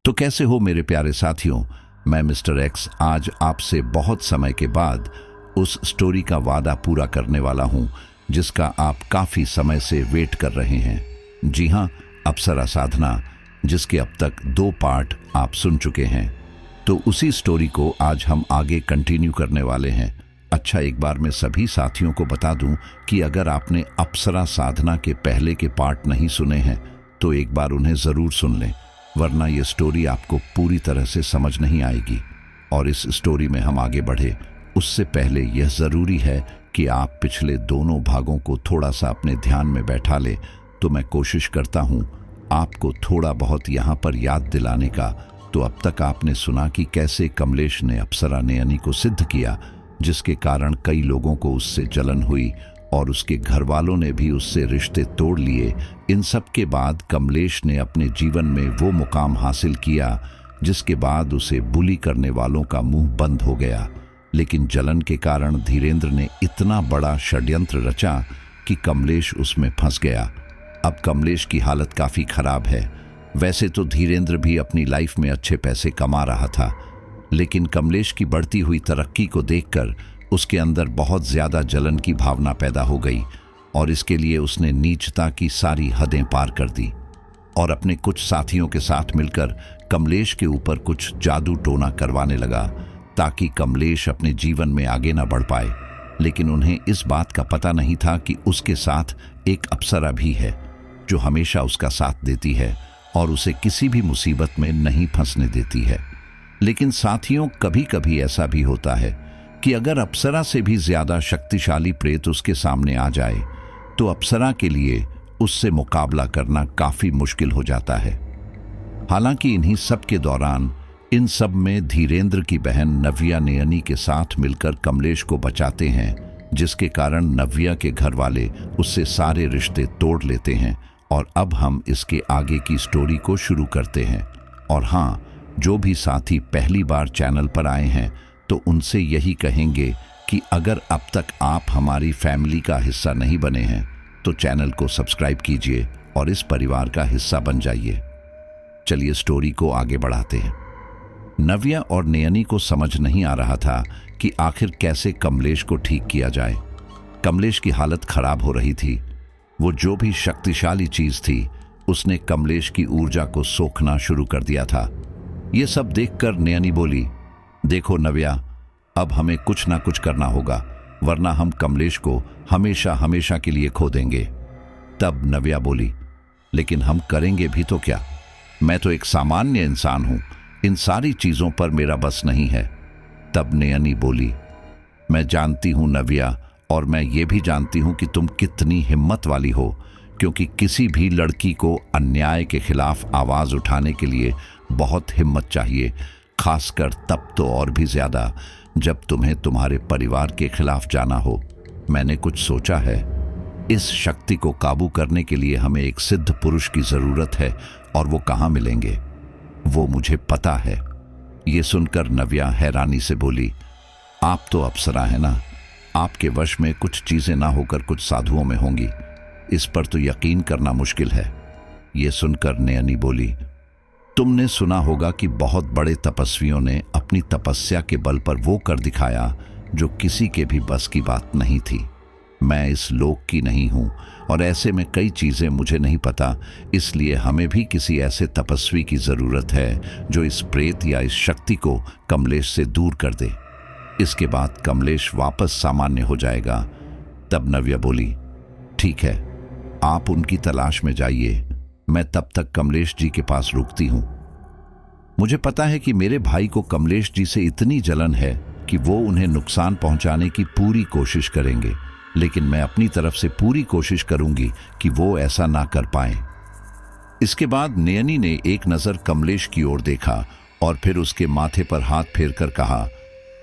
तो कैसे हो मेरे प्यारे साथियों। मैं मिस्टर एक्स आज आपसे बहुत समय के बाद उस स्टोरी का वादा पूरा करने वाला हूं जिसका आप काफी समय से वेट कर रहे हैं। जी हां, अप्सरा साधना, जिसके अब तक 2 पार्ट आप सुन चुके हैं। तो उसी स्टोरी को आज हम आगे कंटिन्यू करने वाले हैं। अच्छा, एक बार मैं सभी साथियों को बता दूं कि अगर आपने अप्सरा साधना के पहले के पार्ट नहीं सुने हैं तो एक बार उन्हें जरूर सुन लें, वरना ये स्टोरी आपको पूरी तरह से समझ नहीं आएगी। और इस स्टोरी में हम आगे बढ़े उससे पहले यह ज़रूरी है कि आप पिछले दोनों भागों को थोड़ा सा अपने ध्यान में बैठा ले। तो मैं कोशिश करता हूँ आपको थोड़ा बहुत यहाँ पर याद दिलाने का। तो अब तक आपने सुना कि कैसे कमलेश ने अप्सरा नयनी को सिद्ध किया, जिसके कारण कई लोगों को उससे जलन हुई और उसके घर वालों ने भी उससे रिश्ते तोड़ लिए। इन सब के बाद कमलेश ने अपने जीवन में वो मुकाम हासिल किया जिसके बाद उसे बुली करने वालों का मुंह बंद हो गया। लेकिन जलन के कारण धीरेंद्र ने इतना बड़ा षड्यंत्र रचा कि कमलेश उसमें फंस गया। अब कमलेश की हालत काफ़ी खराब है। वैसे तो धीरेंद्र भी अपनी लाइफ में अच्छे पैसे कमा रहा था, लेकिन कमलेश की बढ़ती हुई तरक्की को देखकर उसके अंदर बहुत ज़्यादा जलन की भावना पैदा हो गई और इसके लिए उसने नीचता की सारी हदें पार कर दी और अपने कुछ साथियों के साथ मिलकर कमलेश के ऊपर कुछ जादू टोना करवाने लगा ताकि कमलेश अपने जीवन में आगे ना बढ़ पाए। लेकिन उन्हें इस बात का पता नहीं था कि उसके साथ एक अप्सरा भी है जो हमेशा उसका साथ देती है और उसे किसी भी मुसीबत में नहीं फंसने देती है। लेकिन साथियों, कभी कभी ऐसा भी होता है कि अगर अप्सरा से भी ज्यादा शक्तिशाली प्रेत उसके सामने आ जाए तो अप्सरा के लिए उससे मुकाबला करना काफी मुश्किल हो जाता है। हालांकि इन्हीं सब के दौरान इन सब में धीरेंद्र की बहन नव्या नयनी के साथ मिलकर कमलेश को बचाते हैं, जिसके कारण नव्या के घर वाले उससे सारे रिश्ते तोड़ लेते हैं। और अब हम इसके आगे की स्टोरी को शुरू करते हैं। और हाँ, जो भी साथी पहली बार चैनल पर आए हैं तो उनसे यही कहेंगे कि अगर अब तक आप हमारी फैमिली का हिस्सा नहीं बने हैं तो चैनल को सब्सक्राइब कीजिए और इस परिवार का हिस्सा बन जाइए। चलिए स्टोरी को आगे बढ़ाते हैं। नव्या और नयनी को समझ नहीं आ रहा था कि आखिर कैसे कमलेश को ठीक किया जाए। कमलेश की हालत खराब हो रही थी। वो जो भी शक्तिशाली चीज थी उसने कमलेश की ऊर्जा को सोखना शुरू कर दिया था। ये सब देखकर नयनी बोली, देखो नव्या, अब हमें कुछ ना कुछ करना होगा, वरना हम कमलेश को हमेशा हमेशा के लिए खो देंगे। तब नव्या बोली, लेकिन हम करेंगे भी तो क्या? मैं तो एक सामान्य इंसान हूं, इन सारी चीजों पर मेरा बस नहीं है। तब नयनी बोली, मैं जानती हूं नव्या, और मैं ये भी जानती हूं कि तुम कितनी हिम्मत वाली हो, क्योंकि किसी भी लड़की को अन्याय के खिलाफ आवाज उठाने के लिए बहुत हिम्मत चाहिए, खासकर तब तो और भी ज्यादा जब तुम्हें तुम्हारे परिवार के खिलाफ जाना हो। मैंने कुछ सोचा है। इस शक्ति को काबू करने के लिए हमें एक सिद्ध पुरुष की जरूरत है, और वो कहाँ मिलेंगे वो मुझे पता है। ये सुनकर नव्या हैरानी से बोली, आप तो अप्सरा है ना, आपके वश में कुछ चीजें ना होकर कुछ साधुओं में होंगी, इस पर तो यकीन करना मुश्किल है। ये सुनकर नयनी बोली, तुमने सुना होगा कि बहुत बड़े तपस्वियों ने अपनी तपस्या के बल पर वो कर दिखाया जो किसी के भी बस की बात नहीं थी। मैं इस लोक की नहीं हूं और ऐसे में कई चीजें मुझे नहीं पता, इसलिए हमें भी किसी ऐसे तपस्वी की जरूरत है जो इस प्रेत या इस शक्ति को कमलेश से दूर कर दे। इसके बाद कमलेश वापस सामान्य हो जाएगा। तब नव्या बोली, ठीक है, आप उनकी तलाश में जाइए, मैं तब तक कमलेश जी के पास रुकती हूं। मुझे पता है कि मेरे भाई को कमलेश जी से इतनी जलन है कि वो उन्हें नुकसान पहुंचाने की पूरी कोशिश करेंगे, लेकिन मैं अपनी तरफ से पूरी कोशिश करूंगी कि वो ऐसा ना कर पाए। इसके बाद नयनी ने एक नजर कमलेश की ओर देखा और फिर उसके माथे पर हाथ फेरकर कहा,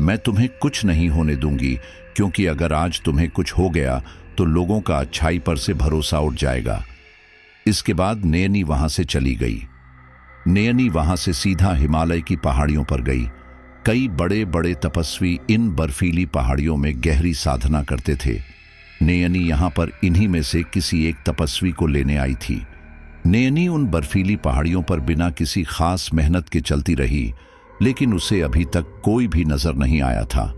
मैं तुम्हें कुछ नहीं होने दूंगी, क्योंकि अगर आज तुम्हें कुछ हो गया तो लोगों का अच्छाई पर से भरोसा उठ जाएगा। इसके बाद नयनी वहां से चली गई। नयनी वहां से सीधा हिमालय की पहाड़ियों पर गई। कई बड़े बड़े तपस्वी इन बर्फीली पहाड़ियों में गहरी साधना करते थे। नयनी यहां पर इन्हीं में से किसी एक तपस्वी को लेने आई थी। नयनी उन बर्फीली पहाड़ियों पर बिना किसी खास मेहनत के चलती रही, लेकिन उसे अभी तक कोई भी नजर नहीं आया था।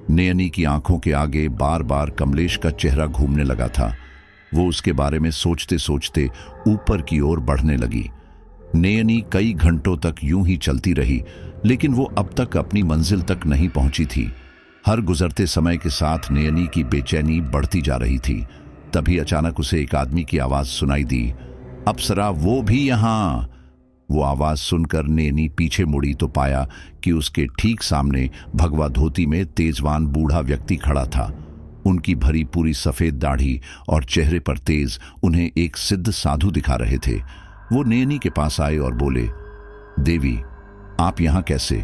नयनी की आंखों के आगे बार बार कमलेश का चेहरा घूमने लगा था। वो उसके बारे में सोचते सोचते ऊपर की ओर बढ़ने लगी। नयनी कई घंटों तक यूं ही चलती रही, लेकिन वो अब तक अपनी मंजिल तक नहीं पहुंची थी। हर गुजरते समय के साथ नयनी की बेचैनी बढ़ती जा रही थी। तभी अचानक उसे एक आदमी की आवाज सुनाई दी, अप्सरा, वो भी यहां। वो आवाज सुनकर नयनी पीछे मुड़ी तो पाया कि उसके ठीक सामने भगवा धोती में तेजवान बूढ़ा व्यक्ति खड़ा था। उनकी भरी पूरी सफेद दाढ़ी और चेहरे पर तेज उन्हें एक सिद्ध साधु दिखा रहे थे। वो नयनी के पास आए और बोले, देवी, आप यहां कैसे?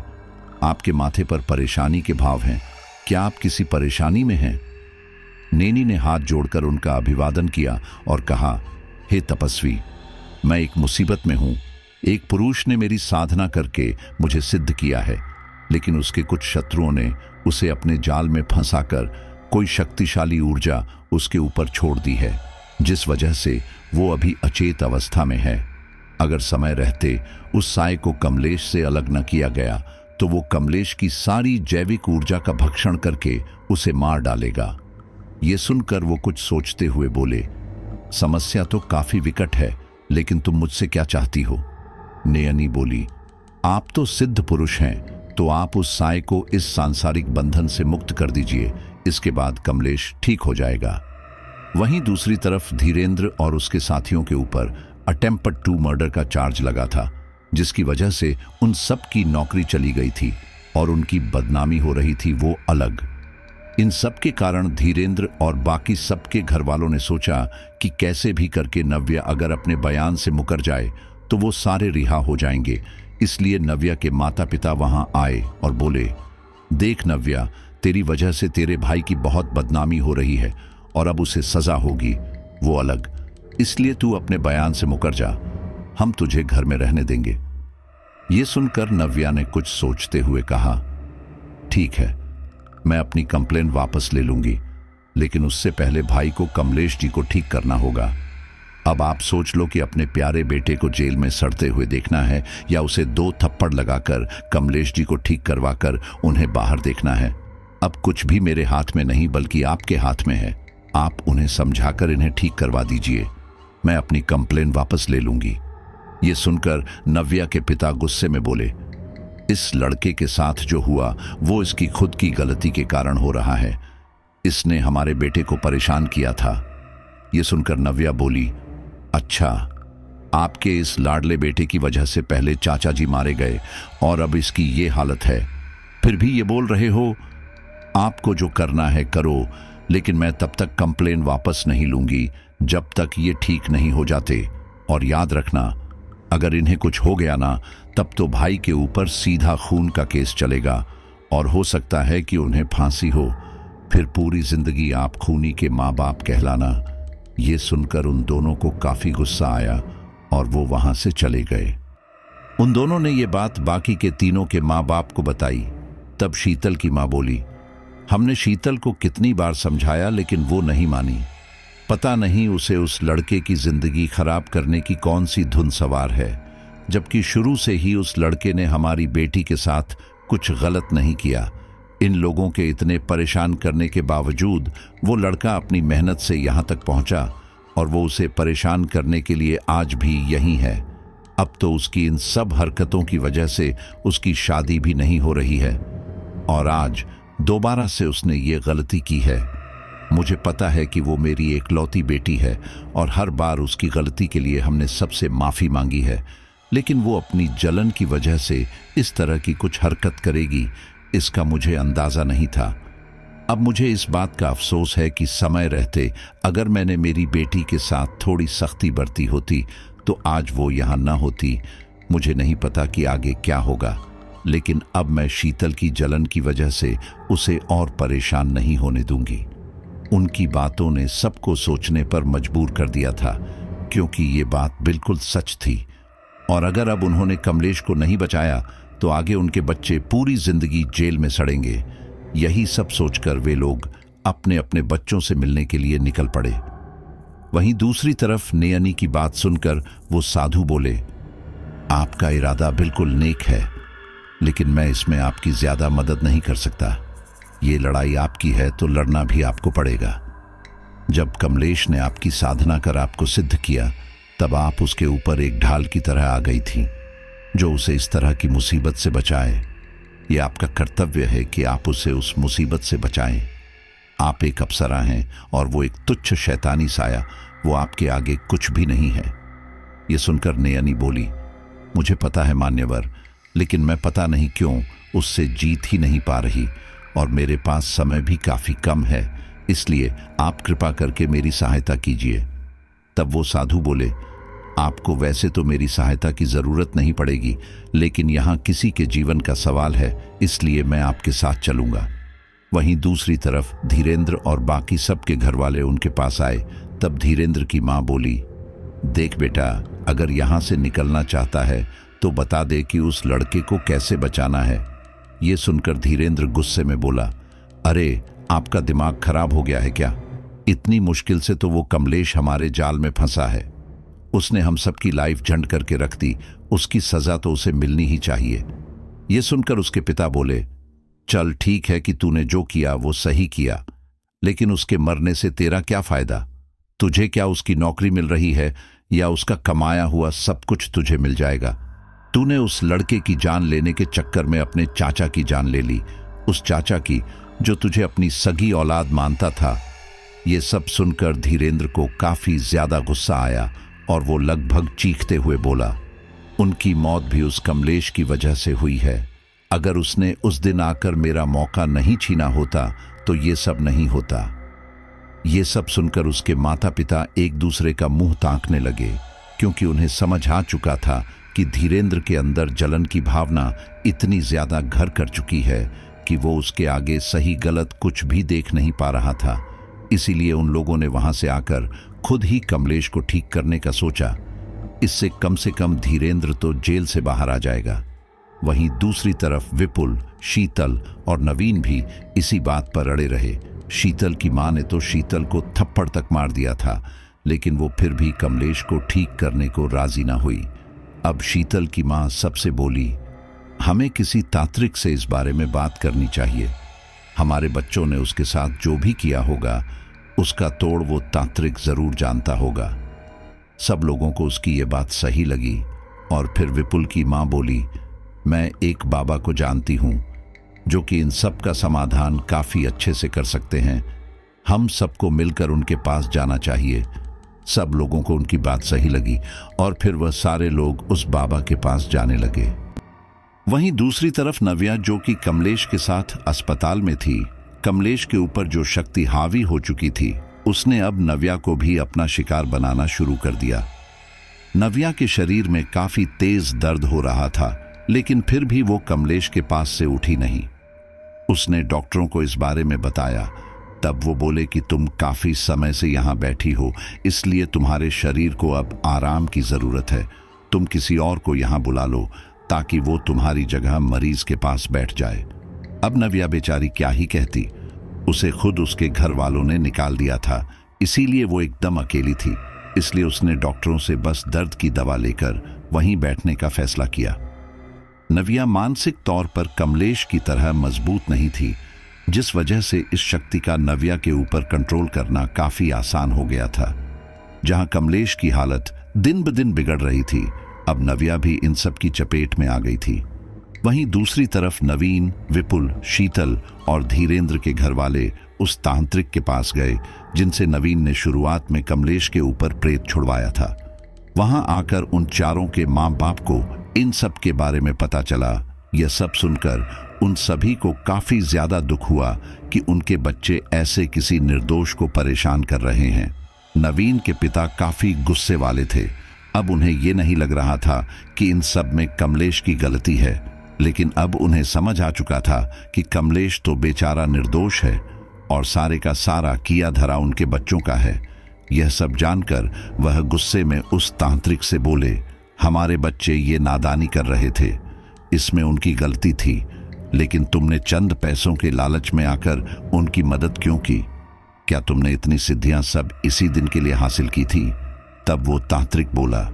आपके माथे पर परेशानी के भाव हैं। क्या आप किसी परेशानी में हैं? नयनी ने हाथ जोड़कर उनका अभिवादन किया और कहा, हे तपस्वी, मैं एक मुसीबत में हूं। एक पुरुष ने मेरी साधना करके मुझे सिद्ध किया है, लेकिन उसके कुछ शत्रुओं ने उसे अपने जाल में फंसाकर कोई शक्तिशाली ऊर्जा उसके ऊपर छोड़ दी है, जिस वजह से वो अभी अचेत अवस्था में है। अगर समय रहते उस साय को कमलेश से अलग न किया गया तो वो कमलेश की सारी जैविक ऊर्जा का भक्षण करके उसे मार डालेगा। ये सुनकर वो कुछ सोचते हुए बोले, समस्या तो काफी विकट है, लेकिन तुम मुझसे क्या चाहती हो? नयनी बोली, आप तो सिद्ध पुरुष हैं, तो आप उस साय को इस सांसारिक बंधन से मुक्त कर दीजिए। इसके बाद कमलेश ठीक हो जाएगा। वहीं दूसरी तरफ धीरेंद्र और उसके साथियों के ऊपर अटेम्प्ट टू मर्डर का चार्ज लगा था, जिसकी वजह से उन सब की नौकरी चली गई थी और उनकी बदनामी हो रही थी, वो अलग। इन सब के कारण धीरेंद्र और बाकी सबके घर वालों ने सोचा कि कैसे भी करके नव्या अगर अपने बयान से मुकर जाए तो वो सारे रिहा हो जाएंगे। इसलिए नव्या के माता पिता वहां आए और बोले, देख नव्या, तेरी वजह से तेरे भाई की बहुत बदनामी हो रही है और अब उसे सजा होगी, वो अलग। इसलिए तू अपने बयान से मुकर जा, हम तुझे घर में रहने देंगे। ये सुनकर नव्या ने कुछ सोचते हुए कहा, ठीक है, मैं अपनी कंप्लेन वापस ले लूंगी, लेकिन उससे पहले भाई को कमलेश जी को ठीक करना होगा। अब आप सोच लो कि अपने प्यारे बेटे को जेल में सड़ते हुए देखना है या उसे 2 थप्पड़ लगाकर कमलेश जी को ठीक करवाकर उन्हें बाहर देखना है। अब कुछ भी मेरे हाथ में नहीं बल्कि आपके हाथ में है। आप उन्हें समझाकर इन्हें ठीक करवा दीजिए, मैं अपनी कंप्लेन वापस ले लूंगी। ये सुनकर नव्या के पिता गुस्से में बोले, इस लड़के के साथ जो हुआ वो इसकी खुद की गलती के कारण हो रहा है। इसने हमारे बेटे को परेशान किया था। ये सुनकर नव्या बोली, अच्छा, आपके इस लाडले बेटे की वजह से पहले चाचा जी मारे गए और अब इसकी ये हालत है, फिर भी ये बोल रहे हो? आपको जो करना है करो, लेकिन मैं तब तक कंप्लेन वापस नहीं लूंगी जब तक ये ठीक नहीं हो जाते। और याद रखना, अगर इन्हें कुछ हो गया ना, तब तो भाई के ऊपर सीधा खून का केस चलेगा और हो सकता है कि उन्हें फांसी हो। फिर पूरी जिंदगी आप खूनी के माँ बाप कहलाना। ये सुनकर उन दोनों को काफी गुस्सा आया और वो वहां से चले गए। उन दोनों ने ये बात बाकी के तीनों के माँ बाप को बताई। तब शीतल की माँ बोली, हमने शीतल को कितनी बार समझाया लेकिन वो नहीं मानी। पता नहीं उसे उस लड़के की जिंदगी खराब करने की कौन सी धुन सवार है, जबकि शुरू से ही उस लड़के ने हमारी बेटी के साथ कुछ गलत नहीं किया। इन लोगों के इतने परेशान करने के बावजूद वो लड़का अपनी मेहनत से यहाँ तक पहुँचा और वो उसे परेशान करने के लिए आज भी यहीं है। अब तो उसकी इन सब हरकतों की वजह से उसकी शादी भी नहीं हो रही है और आज दोबारा से उसने ये गलती की है। मुझे पता है कि वो मेरी एकलौती बेटी है और हर बार उसकी गलती के लिए हमने सबसे माफ़ी मांगी है, लेकिन वो अपनी जलन की वजह से इस तरह की कुछ हरकत करेगी, इसका मुझे अंदाज़ा नहीं था। अब मुझे इस बात का अफसोस है कि समय रहते अगर मैंने मेरी बेटी के साथ थोड़ी सख्ती बरती होती तो आज वो यहाँ न होती। मुझे नहीं पता कि आगे क्या होगा, लेकिन अब मैं शीतल की जलन की वजह से उसे और परेशान नहीं होने दूंगी। उनकी बातों ने सबको सोचने पर मजबूर कर दिया था, क्योंकि ये बात बिल्कुल सच थी। और अगर अब उन्होंने कमलेश को नहीं बचाया तो आगे उनके बच्चे पूरी जिंदगी जेल में सड़ेंगे। यही सब सोचकर वे लोग अपने अपने बच्चों से मिलने के लिए निकल पड़े। वहीं दूसरी तरफ नयनी की बात सुनकर वो साधु बोले, आपका इरादा बिल्कुल नेक है, लेकिन मैं इसमें आपकी ज्यादा मदद नहीं कर सकता। ये लड़ाई आपकी है तो लड़ना भी आपको पड़ेगा। जब कमलेश ने आपकी साधना कर आपको सिद्ध किया, तब आप उसके ऊपर एक ढाल की तरह आ गई थी, जो उसे इस तरह की मुसीबत से बचाए। ये आपका कर्तव्य है कि आप उसे उस मुसीबत से बचाएं। आप एक अप्सरा हैं और वो एक तुच्छ शैतानी साया, वो आपके आगे कुछ भी नहीं है। ये सुनकर नयनी बोली, मुझे पता है मान्यवर, लेकिन मैं पता नहीं क्यों उससे जीत ही नहीं पा रही और मेरे पास समय भी काफी कम है, इसलिए आप कृपा करके मेरी सहायता कीजिए। तब वो साधु बोले, आपको वैसे तो मेरी सहायता की जरूरत नहीं पड़ेगी, लेकिन यहाँ किसी के जीवन का सवाल है, इसलिए मैं आपके साथ चलूंगा। वहीं दूसरी तरफ धीरेंद्र और बाकी सबके घर वाले उनके पास आए। तब धीरेंद्र की माँ बोली, देख बेटा, अगर यहाँ से निकलना चाहता है तो बता दे कि उस लड़के को कैसे बचाना है। ये सुनकर धीरेंद्र गुस्से में बोला, अरे आपका दिमाग खराब हो गया है क्या? इतनी मुश्किल से तो वो कमलेश हमारे जाल में फंसा है। उसने हम सबकी लाइफ झंड करके रख दी, उसकी सजा तो उसे मिलनी ही चाहिए। ये सुनकर उसके पिता बोले, चल ठीक है कि तूने जो किया वो सही किया, लेकिन उसके मरने से तेरा क्या फायदा? तुझे क्या उसकी नौकरी मिल रही है या उसका कमाया हुआ सब कुछ तुझे मिल जाएगा? तूने उस लड़के की जान लेने के चक्कर में अपने चाचा की जान ले ली, उस चाचा की जो तुझे अपनी सगी औलाद मानता था। ये सब सुनकर धीरेंद्र को काफी ज्यादा गुस्सा आया और वो लगभग चीखते हुए बोला, उनकी मौत भी उस कमलेश की वजह से हुई है। अगर उसने उस दिन आकर मेरा मौका नहीं छीना होता तो ये सब नहीं होता। ये सब सुनकर उसके माता पिता एक दूसरे का मुंह ताकने लगे, क्योंकि उन्हें समझ आ चुका था कि धीरेंद्र के अंदर जलन की भावना इतनी ज्यादा घर कर चुकी है कि वो उसके आगे सही गलत कुछ भी देख नहीं पा रहा था। इसीलिए उन लोगों ने वहां से आकर खुद ही कमलेश को ठीक करने का सोचा। इससे कम धीरेंद्र तो जेल से बाहर आ जाएगा। वहीं दूसरी तरफ विपुल, शीतल और नवीन भी इसी बात पर अड़े रहे। शीतल की मां ने तो शीतल को थप्पड़ तक मार दिया था, लेकिन वो फिर भी कमलेश को ठीक करने को राजी ना हुई। अब शीतल की मां सबसे बोली, हमें किसी तांत्रिक से इस बारे में बात करनी चाहिए। हमारे बच्चों ने उसके साथ जो भी किया होगा उसका तोड़ वो तांत्रिक जरूर जानता होगा। सब लोगों को उसकी ये बात सही लगी और फिर विपुल की मां बोली, मैं एक बाबा को जानती हूं जो कि इन सब का समाधान काफी अच्छे से कर सकते हैं। हम सबको मिलकर उनके पास जाना चाहिए। सब लोगों को उनकी बात सही लगी और फिर वह सारे लोग उस बाबा के पास जाने लगे। वहीं दूसरी तरफ नव्या, जो कि कमलेश के साथ अस्पताल में थी, कमलेश के ऊपर जो शक्ति हावी हो चुकी थी, उसने अब नव्या को भी अपना शिकार बनाना शुरू कर दिया। नव्या के शरीर में काफी तेज दर्द हो रहा था, लेकिन फिर भी वो कमलेश के पास से उठी नहीं। उसने डॉक्टरों को इस बारे में बताया। तब वो बोले कि तुम काफी समय से यहां बैठी हो, इसलिए तुम्हारे शरीर को अब आराम की जरूरत है। तुम किसी और को यहां बुला लो ताकि वो तुम्हारी जगह मरीज के पास बैठ जाए। अब नव्या बेचारी क्या ही कहती, उसे खुद उसके घर वालों ने निकाल दिया था, इसीलिए वो एकदम अकेली थी। इसलिए उसने डॉक्टरों से बस दर्द की दवा लेकर वहीं बैठने का फैसला किया। नव्या मानसिक तौर पर कमलेश की तरह मजबूत नहीं थी, जिस वजह से इस शक्ति का नव्या के ऊपर कंट्रोल करना काफी आसान हो गया था। जहां कमलेश की हालत दिन ब दिन बिगड़ रही थी, अब नव्या भी इन सब की चपेट में आ गई थी। वहीं दूसरी तरफ नवीन, विपुल, शीतल और धीरेंद्र के घर वाले उस तांत्रिक के पास गए जिनसे नवीन ने शुरुआत में कमलेश के ऊपर प्रेत छुड़वाया था। वहां आकर उन चारों के माँ बाप को इन सब के बारे में पता चला। यह सब सुनकर उन सभी को काफी ज्यादा दुख हुआ कि उनके बच्चे ऐसे किसी निर्दोष को परेशान कर रहे हैं। नवीन के पिता काफी गुस्से वाले थे। अब उन्हें यह नहीं लग रहा था कि इन सब में कमलेश की गलती है, लेकिन अब उन्हें समझ आ चुका था कि कमलेश तो बेचारा निर्दोष है और सारे का सारा किया धरा उनके बच्चों का है। यह सब जानकर वह गुस्से में उस तांत्रिक से बोले, हमारे बच्चे ये नादानी कर रहे थे, इसमें उनकी गलती थी, लेकिन तुमने चंद पैसों के लालच में आकर उनकी मदद क्यों की? क्या तुमने इतनी सिद्धियां सब इसी दिन के लिए हासिल की थी? तब वो तांत्रिक बोला,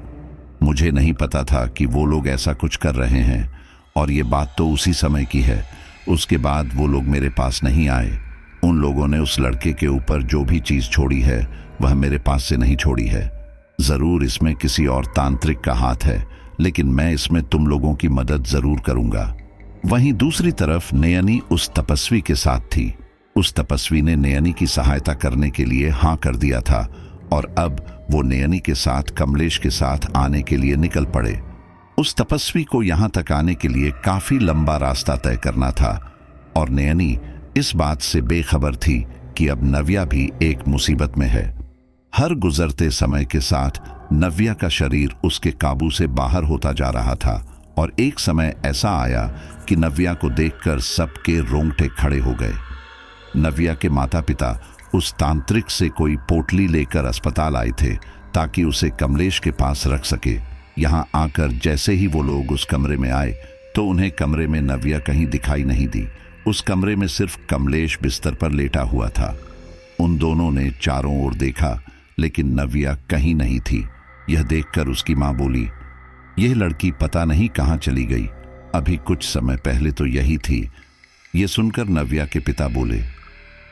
मुझे नहीं पता था कि वो लोग ऐसा कुछ कर रहे हैं, और ये बात तो उसी समय की है। उसके बाद वो लोग मेरे पास नहीं आए। उन लोगों ने उस लड़के के ऊपर जो भी चीज छोड़ी है वह मेरे पास से नहीं छोड़ी है। जरूर इसमें किसी और तांत्रिक का हाथ है, लेकिन मैं इसमें तुम लोगों की मदद जरूर करूंगा। वहीं दूसरी तरफ नयनी उस तपस्वी के साथ थी। उस तपस्वी ने नयनी की सहायता करने के लिए हाँ कर दिया था, और अब वो नयनी के साथ कमलेश के साथ आने के लिए निकल पड़े। उस तपस्वी को यहां तक आने के लिए काफी लंबा रास्ता तय करना था, और नयनी इस बात से बेखबर थी कि अब नव्या भी एक मुसीबत में है। हर गुजरते समय के साथ नव्या का शरीर उसके काबू से बाहर होता जा रहा था, और एक समय ऐसा आया कि नव्या को देखकर सबके रोंगटे खड़े हो गए। नव्या के माता पिता उस तांत्रिक से कोई पोटली लेकर अस्पताल आए थे ताकि उसे कमलेश के पास रख सके। यहाँ आकर जैसे ही वो लोग उस कमरे में आए तो उन्हें कमरे में नव्या कहीं दिखाई नहीं दी। उस कमरे में सिर्फ कमलेश बिस्तर पर लेटा हुआ था। उन दोनों ने चारों ओर देखा, लेकिन नव्या कहीं नहीं थी। यह देखकर उसकी माँ बोली, यह लड़की पता नहीं कहाँ चली गई, अभी कुछ समय पहले तो यही थी। ये सुनकर नव्या के पिता बोले,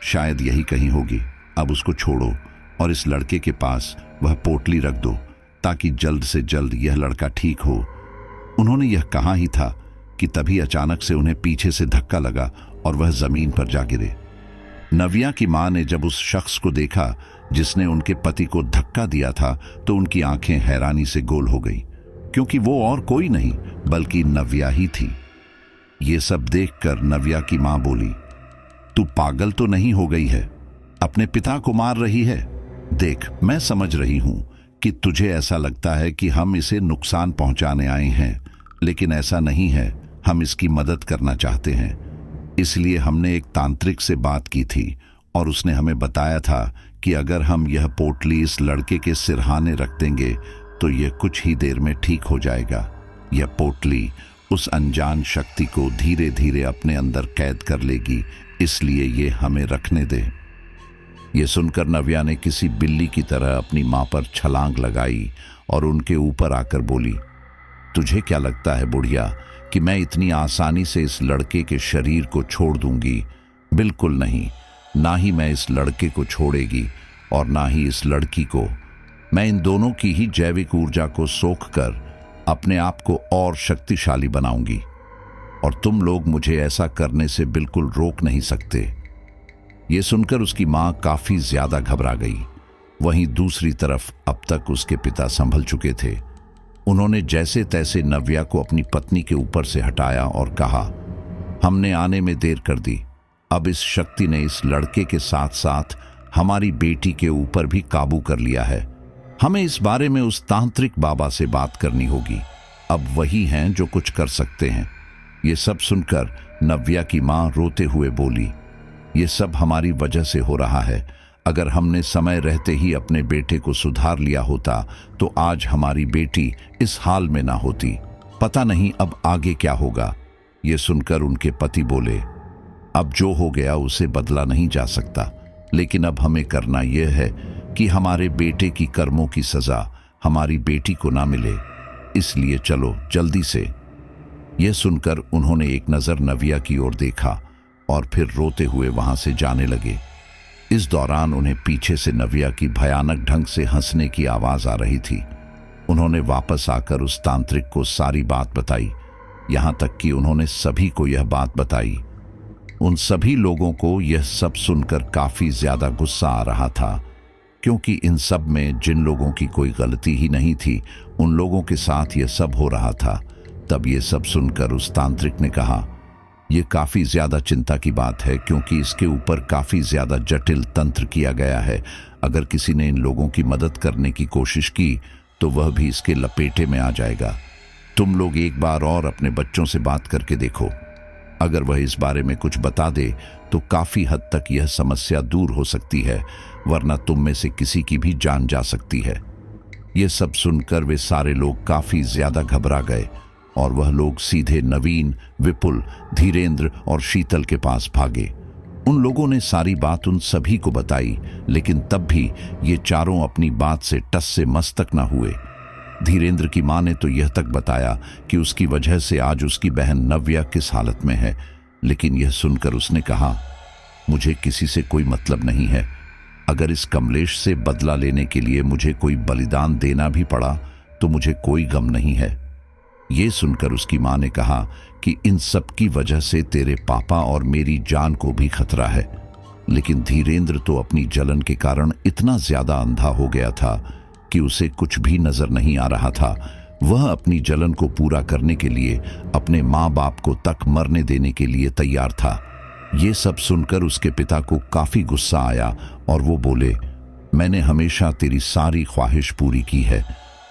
शायद यही कहीं होगी, अब उसको छोड़ो और इस लड़के के पास वह पोटली रख दो ताकि जल्द से जल्द यह लड़का ठीक हो। उन्होंने यह कहा ही था कि तभी अचानक से उन्हें पीछे से धक्का लगा और वह जमीन पर जा गिरे। नव्या की मां ने जब उस शख्स को देखा जिसने उनके पति को धक्का दिया था तो उनकी आंखें हैरानी से गोल हो गई, क्योंकि वो और कोई नहीं बल्कि नव्या ही थी। ये सब देखकर नव्या की मां बोली, तू पागल तो नहीं हो गई है? अपने पिता को मार रही है? देख, मैं समझ रही हूं कि तुझे ऐसा लगता है कि हम इसे नुकसान पहुंचाने आए हैं, लेकिन ऐसा नहीं है। हम इसकी मदद करना चाहते हैं। इसलिए हमने एक तांत्रिक से बात की थी और उसने हमें बताया था कि अगर हम यह पोटली इस लड़के के सिरहाने रख देंगे तो यह कुछ ही देर में ठीक हो जाएगा। यह पोटली उस अनजान शक्ति को धीरे धीरे अपने अंदर कैद कर लेगी, इसलिए ये हमें रखने दे। ये सुनकर नव्या ने किसी बिल्ली की तरह अपनी मां पर छलांग लगाई और उनके ऊपर आकर बोली, तुझे क्या लगता है बुढ़िया कि मैं इतनी आसानी से इस लड़के के शरीर को छोड़ दूंगी? बिल्कुल नहीं। ना ही मैं इस लड़के को छोड़ेगी और ना ही इस लड़की को। मैं इन दोनों की ही जैविक ऊर्जा को सोख कर अपने आप को और शक्तिशाली बनाऊंगी, और तुम लोग मुझे ऐसा करने से बिल्कुल रोक नहीं सकते। ये सुनकर उसकी मां काफी ज्यादा घबरा गई। वहीं दूसरी तरफ अब तक उसके पिता संभल चुके थे। उन्होंने जैसे तैसे नव्या को अपनी पत्नी के ऊपर से हटाया और कहा, हमने आने में देर कर दी। अब इस शक्ति ने इस लड़के के साथ साथ हमारी बेटी के ऊपर भी काबू कर लिया है। हमें इस बारे में उस तांत्रिक बाबा से बात करनी होगी। अब वही हैं जो कुछ कर सकते हैं। ये सब सुनकर नव्या की मां रोते हुए बोली, ये सब हमारी वजह से हो रहा है। अगर हमने समय रहते ही अपने बेटे को सुधार लिया होता तो आज हमारी बेटी इस हाल में ना होती। पता नहीं अब आगे क्या होगा। ये सुनकर उनके पति बोले, अब जो हो गया उसे बदला नहीं जा सकता, लेकिन अब हमें करना यह है कि हमारे बेटे की कर्मों की सजा हमारी बेटी को ना मिले। इसलिए चलो जल्दी से। यह सुनकर उन्होंने एक नजर नव्या की ओर देखा और फिर रोते हुए वहां से जाने लगे। इस दौरान उन्हें पीछे से नव्या की भयानक ढंग से हंसने की आवाज आ रही थी। उन्होंने वापस आकर उस तांत्रिक को सारी बात बताई, यहां तक कि उन्होंने सभी को यह बात बताई। उन सभी लोगों को यह सब सुनकर काफी ज्यादा गुस्सा आ रहा था, क्योंकि इन सब में जिन लोगों की कोई गलती ही नहीं थी उन लोगों के साथ यह सब हो रहा था। तब ये सब सुनकर उस तांत्रिक ने कहा, यह काफी ज्यादा चिंता की बात है, क्योंकि इसके ऊपर काफी ज्यादा जटिल तंत्र किया गया है। अगर किसी ने इन लोगों की मदद करने की कोशिश की तो वह भी इसके लपेटे में आ जाएगा। तुम लोग एक बार और अपने बच्चों से बात करके देखो। अगर वह इस बारे में कुछ बता दे तो काफी हद तक यह समस्या दूर हो सकती है, वरना तुम में से किसी की भी जान जा सकती है। यह सब सुनकर वे सारे लोग काफी ज्यादा घबरा गए और वह लोग सीधे नवीन, विपुल, धीरेन्द्र और शीतल के पास भागे। उन लोगों ने सारी बात उन सभी को बताई, लेकिन तब भी ये चारों अपनी बात से टस से मस तक न हुए। धीरेंद्र की मां ने तो यह तक बताया कि उसकी वजह से आज उसकी बहन नव्या किस हालत में है, लेकिन यह सुनकर उसने कहा, मुझे किसी से कोई मतलब नहीं है। अगर इस कमलेश से बदला लेने के लिए मुझे कोई बलिदान देना भी पड़ा तो मुझे कोई गम नहीं है। ये सुनकर उसकी मां ने कहा कि इन सब की वजह से तेरे पापा और मेरी जान को भी खतरा है। लेकिन धीरेंद्र तो अपनी जलन के कारण इतना ज्यादा अंधा हो गया था कि उसे कुछ भी नजर नहीं आ रहा था। वह अपनी जलन को पूरा करने के लिए अपने माँ बाप को तक मरने देने के लिए तैयार था। ये सब सुनकर उसके पिता को काफी गुस्सा आया और वो बोले, मैंने हमेशा तेरी सारी ख्वाहिश पूरी की है,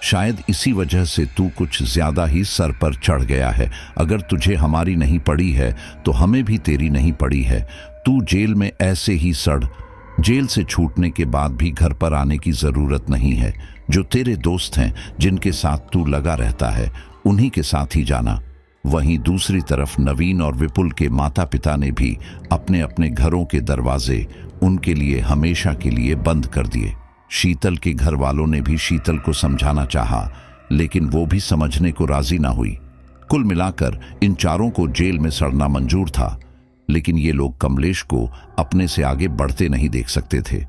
शायद इसी वजह से तू कुछ ज्यादा ही सर पर चढ़ गया है। अगर तुझे हमारी नहीं पड़ी है तो हमें भी तेरी नहीं पड़ी है। तू जेल में ऐसे ही सड़। जेल से छूटने के बाद भी घर पर आने की जरूरत नहीं है। जो तेरे दोस्त हैं, जिनके साथ तू लगा रहता है, उन्हीं के साथ ही जाना। वहीं दूसरी तरफ नवीन और विपुल के माता पिता ने भी अपने अपने घरों के दरवाजे उनके लिए हमेशा के लिए बंद कर दिए। शीतल के घर वालों ने भी शीतल को समझाना चाहा, लेकिन वो भी समझने को राजी ना हुई। कुल मिलाकर इन चारों को जेल में सड़ना मंजूर था, लेकिन ये लोग कमलेश को अपने से आगे बढ़ते नहीं देख सकते थे।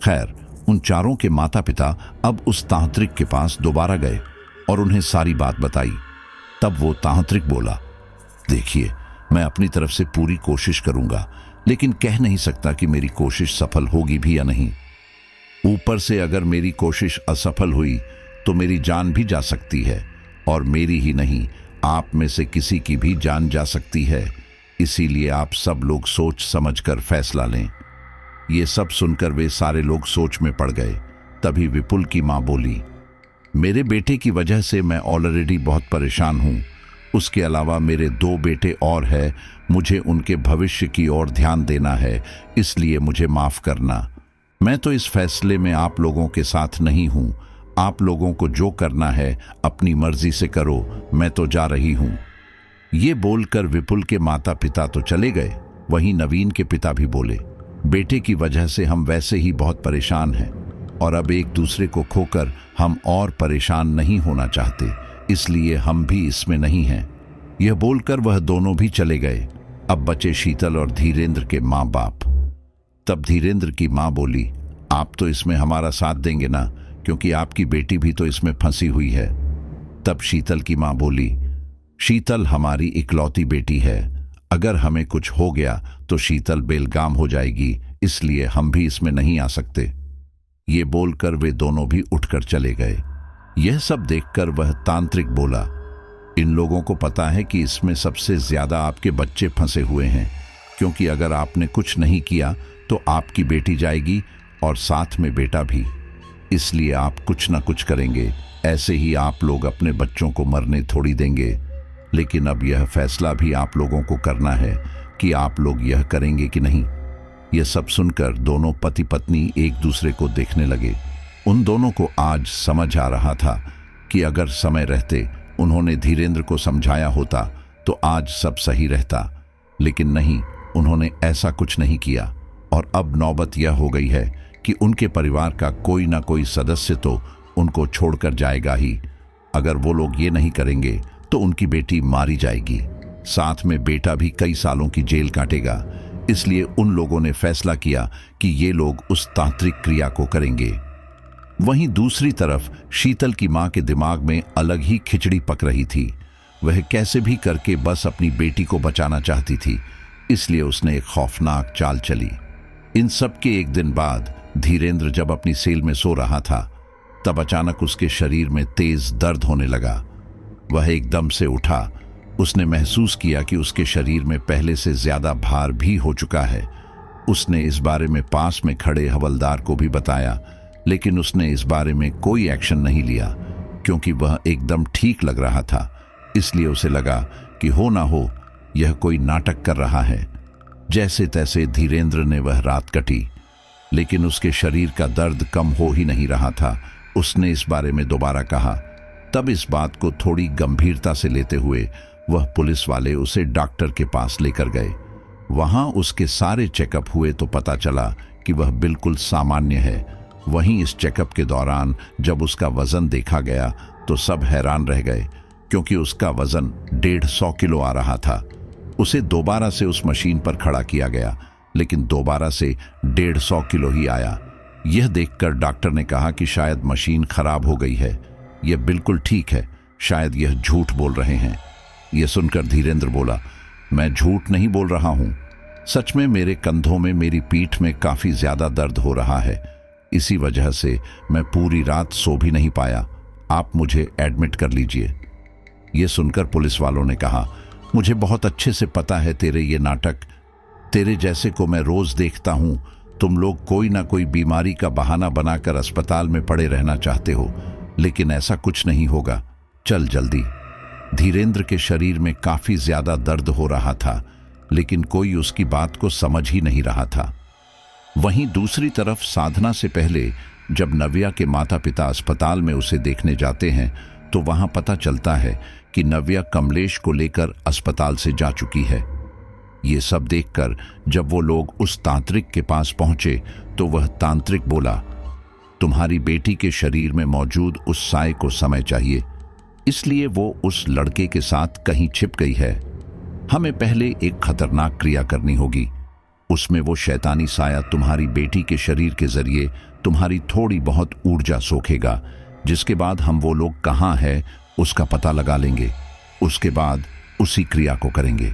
खैर, उन चारों के माता पिता अब उस तांत्रिक के पास दोबारा गए और उन्हें सारी बात बताई। तब वो तांत्रिक बोला, देखिए, मैं अपनी तरफ से पूरी कोशिश करूंगा, लेकिन कह नहीं सकता कि मेरी कोशिश सफल होगी भी या नहीं। ऊपर से अगर मेरी कोशिश असफल हुई तो मेरी जान भी जा सकती है, और मेरी ही नहीं, आप में से किसी की भी जान जा सकती है। इसीलिए आप सब लोग सोच समझकर फैसला लें। ये सब सुनकर वे सारे लोग सोच में पड़ गए। तभी विपुल की मां बोली, मेरे बेटे की वजह से मैं ऑलरेडी बहुत परेशान हूं। उसके अलावा मेरे 2 बेटे और हैं। मुझे उनके भविष्य की ओर ध्यान देना है, इसलिए मुझे माफ करना। मैं तो इस फैसले में आप लोगों के साथ नहीं हूं। आप लोगों को जो करना है अपनी मर्जी से करो, मैं तो जा रही हूं। ये बोलकर विपुल के माता पिता तो चले गए। वहीं नवीन के पिता भी बोले, बेटे की वजह से हम वैसे ही बहुत परेशान हैं, और अब एक दूसरे को खोकर हम और परेशान नहीं होना चाहते, इसलिए हम भी इसमें नहीं हैं। यह बोलकर वह दोनों भी चले गए। अब बचे शीतल और धीरेंद्र के माँ बाप। तब धीरेंद्र की मां बोली, आप तो इसमें हमारा साथ देंगे ना, क्योंकि आपकी बेटी भी तो इसमें फंसी हुई है। तब शीतल की मां बोली, शीतल हमारी इकलौती बेटी है। अगर हमें कुछ हो गया तो शीतल बेलगाम हो जाएगी, इसलिए हम भी इसमें नहीं आ सकते। ये बोलकर वे दोनों भी उठकर चले गए। यह सब देखकर वह तांत्रिक बोला, इन लोगों को पता है कि इसमें सबसे ज्यादा आपके बच्चे फंसे हुए हैं, क्योंकि अगर आपने कुछ नहीं किया तो आपकी बेटी जाएगी और साथ में बेटा भी। इसलिए आप कुछ ना कुछ करेंगे। ऐसे ही आप लोग अपने बच्चों को मरने थोड़ी देंगे। लेकिन अब यह फैसला भी आप लोगों को करना है कि आप लोग यह करेंगे कि नहीं। यह सब सुनकर दोनों पति पत्नी एक दूसरे को देखने लगे। उन दोनों को आज समझ आ रहा था कि अगर समय रहते उन्होंने धीरेंद्र को समझाया होता तो आज सब सही रहता, लेकिन नहीं, उन्होंने ऐसा कुछ नहीं किया। और अब नौबत यह हो गई है कि उनके परिवार का कोई ना कोई सदस्य तो उनको छोड़कर जाएगा ही। अगर वो लोग ये नहीं करेंगे तो उनकी बेटी मारी जाएगी, साथ में बेटा भी कई सालों की जेल काटेगा। इसलिए उन लोगों ने फैसला किया कि ये लोग उस तांत्रिक क्रिया को करेंगे। वहीं दूसरी तरफ शीतल की मां के दिमाग में अलग ही खिचड़ी पक रही थी। वह कैसे भी करके बस अपनी बेटी को बचाना चाहती थी, इसलिए उसने एक खौफनाक चाल चली। इन सब के एक दिन बाद धीरेंद्र जब अपनी सेल में सो रहा था, तब अचानक उसके शरीर में तेज दर्द होने लगा। वह एकदम से उठा। उसने महसूस किया कि उसके शरीर में पहले से ज्यादा भार भी हो चुका है। उसने इस बारे में पास में खड़े हवलदार को भी बताया, लेकिन उसने इस बारे में कोई एक्शन नहीं लिया, क्योंकि वह एकदम ठीक लग रहा था। इसलिए उसे लगा कि हो ना हो यह कोई नाटक कर रहा है। जैसे तैसे धीरेंद्र ने वह रात कटी, लेकिन उसके शरीर का दर्द कम हो ही नहीं रहा था। उसने इस बारे में दोबारा कहा। तब इस बात को थोड़ी गंभीरता से लेते हुए वह पुलिस वाले उसे डॉक्टर के पास लेकर गए। वहां उसके सारे चेकअप हुए तो पता चला कि वह बिल्कुल सामान्य है। वहीं इस चेकअप के दौरान जब उसका वजन देखा गया तो सब हैरान रह गए, क्योंकि उसका वजन 150 किलो आ रहा था। उसे दोबारा से उस मशीन पर खड़ा किया गया, लेकिन दोबारा से 150 किलो ही आया। यह देखकर डॉक्टर ने कहा कि शायद मशीन खराब हो गई है। यह बिल्कुल ठीक है, शायद यह झूठ बोल रहे हैं। यह सुनकर धीरेंद्र बोला, मैं झूठ नहीं बोल रहा हूं। सच में मेरे कंधों में, मेरी पीठ में काफी ज्यादा दर्द हो रहा है। इसी वजह से मैं पूरी रात सो भी नहीं पाया। आप मुझे एडमिट कर लीजिए। यह सुनकर पुलिस वालों ने कहा, मुझे बहुत अच्छे से पता है तेरे ये नाटक। तेरे जैसे को मैं रोज देखता हूं। तुम लोग कोई ना कोई बीमारी का बहाना बनाकर अस्पताल में पड़े रहना चाहते हो, लेकिन ऐसा कुछ नहीं होगा। चल जल्दी। धीरेंद्र के शरीर में काफी ज्यादा दर्द हो रहा था, लेकिन कोई उसकी बात को समझ ही नहीं रहा था। वहीं दूसरी तरफ साधना से पहले जब नव्या के माता पिता अस्पताल में उसे देखने जाते हैं तो वहां पता चलता है कि नव्या कमलेश को लेकर अस्पताल से जा चुकी है। ये सब देखकर जब वो लोग उस तांत्रिक के पास पहुंचे तो वह तांत्रिक बोला, तुम्हारी बेटी के शरीर में मौजूद उस साए को समय चाहिए, इसलिए वो उस लड़के के साथ कहीं छिप गई है। हमें पहले एक खतरनाक क्रिया करनी होगी। उसमें वो शैतानी साया तुम्हारी बेटी के शरीर के जरिए तुम्हारी थोड़ी बहुत ऊर्जा सोखेगा, जिसके बाद हम वो लोग कहाँ हैं उसका पता लगा लेंगे। उसके बाद उसी क्रिया को करेंगे।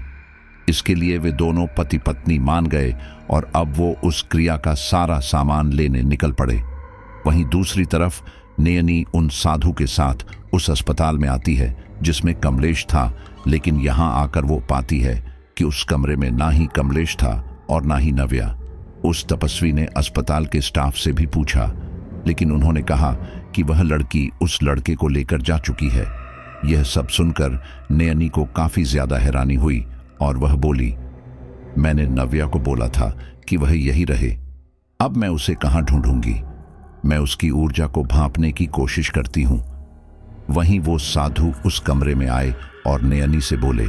इसके लिए वे दोनों पति पत्नी मान गए और अब वो उस क्रिया का सारा सामान लेने निकल पड़े। वहीं दूसरी तरफ नयनी उन साधु के साथ उस अस्पताल में आती है जिसमें कमलेश था, लेकिन यहां आकर वो पाती है कि उस कमरे में ना ही कमलेश था और ना ही नव्या। उस तपस्वी ने अस्पताल के स्टाफ से भी पूछा, लेकिन उन्होंने कहा कि वह लड़की उस लड़के को लेकर जा चुकी है। यह सब सुनकर नयनी को काफी ज्यादा हैरानी हुई और वह बोली, मैंने नव्या को बोला था कि वह यही रहे। अब मैं उसे कहां ढूंढूंगी? मैं उसकी ऊर्जा को भांपने की कोशिश करती हूं। वहीं वो साधु उस कमरे में आए और नयनी से बोले,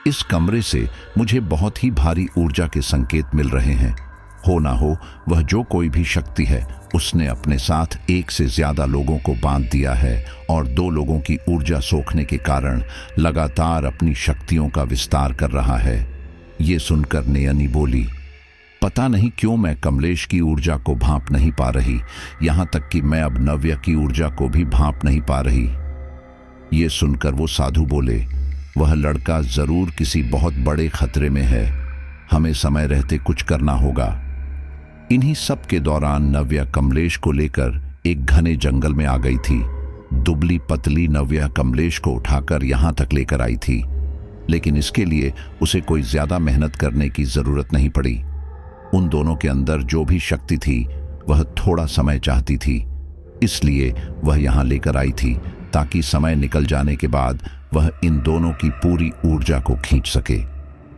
इस कमरे से मुझे बहुत ही भारी ऊर्जा के संकेत मिल रहे हैं। हो ना हो वह जो कोई भी शक्ति है उसने अपने साथ एक से ज्यादा लोगों को बांध दिया है और 2 लोगों की ऊर्जा सोखने के कारण लगातार अपनी शक्तियों का विस्तार कर रहा है। ये सुनकर नयनी बोली, पता नहीं क्यों मैं कमलेश की ऊर्जा को भांप नहीं पा रही, यहां तक कि मैं अब नव्या की ऊर्जा को भी भांप नहीं पा रही। ये सुनकर वो साधु बोले, वह लड़का जरूर किसी बहुत बड़े खतरे में है। हमें समय रहते कुछ करना होगा। इन्हीं सब के दौरान नव्या कमलेश को लेकर एक घने जंगल में आ गई थी। दुबली पतली नव्या कमलेश को उठाकर यहां तक लेकर आई थी, लेकिन इसके लिए उसे कोई ज्यादा मेहनत करने की जरूरत नहीं पड़ी। उन दोनों के अंदर जो भी शक्ति थी वह थोड़ा समय चाहती थी, इसलिए वह यहां लेकर आई थी ताकि समय निकल जाने के बाद वह इन दोनों की पूरी ऊर्जा को खींच सके।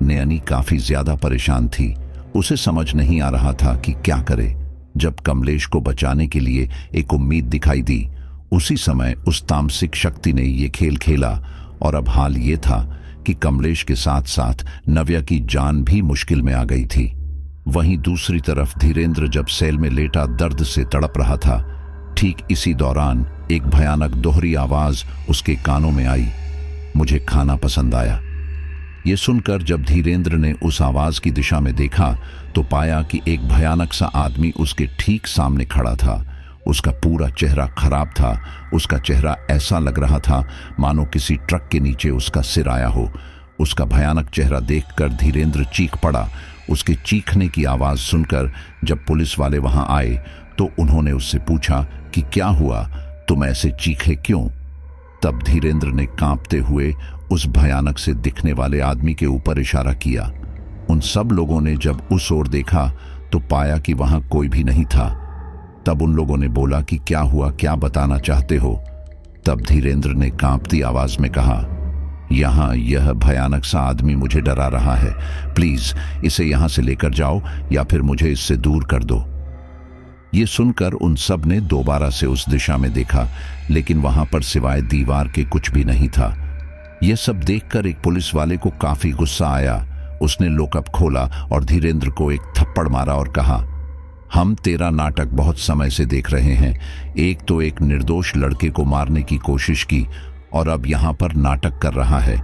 नयनी काफी ज्यादा परेशान थी। उसे समझ नहीं आ रहा था कि क्या करे। जब कमलेश को बचाने के लिए एक उम्मीद दिखाई दी, उसी समय उस तामसिक शक्ति ने ये खेल खेला और अब हाल ये था कि कमलेश के साथ साथ नव्या की जान भी मुश्किल में आ गई थी। वहीं दूसरी तरफ धीरेंद्र जब सेल में लेटा दर्द से तड़प रहा था, ठीक इसी दौरान एक भयानक दोहरी आवाज उसके कानों में आई, मुझे खाना पसंद आया। ये सुनकर जब धीरेंद्र ने उस आवाज की दिशा में देखा तो पाया कि एक भयानक सा आदमी उसके ठीक सामने खड़ा था। उसका पूरा चेहरा खराब था। उसका चेहरा ऐसा लग रहा था मानो किसी ट्रक के नीचे उसका सिर आया हो। उसका भयानक चेहरा देखकर धीरेंद्र चीख पड़ा। उसके चीखने की आवाज सुनकर जब पुलिस वाले वहां आए तो उन्होंने उससे पूछा कि क्या हुआ, तुम ऐसे चीखे क्यों? तब धीरेंद्र ने कांपते हुए उस भयानक से दिखने वाले आदमी के ऊपर इशारा किया। उन सब लोगों ने जब उस ओर देखा तो पाया कि वहां कोई भी नहीं था। तब उन लोगों ने बोला कि क्या हुआ, क्या बताना चाहते हो? तब धीरेंद्र ने कांपती आवाज में कहा, यहां यह भयानक सा आदमी मुझे डरा रहा है, प्लीज इसे यहां से लेकर जाओ या फिर मुझे इससे दूर कर दो। ये सुनकर उन सब ने दोबारा से उस दिशा में देखा, लेकिन वहां पर सिवाय दीवार के कुछ भी नहीं था। यह सब देखकर एक पुलिस वाले को काफी गुस्सा आया। उसने लॉकअप खोला और धीरेंद्र को एक थप्पड़ मारा और कहा, हम तेरा नाटक बहुत समय से देख रहे हैं। एक तो एक निर्दोष लड़के को मारने की कोशिश की और अब यहाँ पर नाटक कर रहा है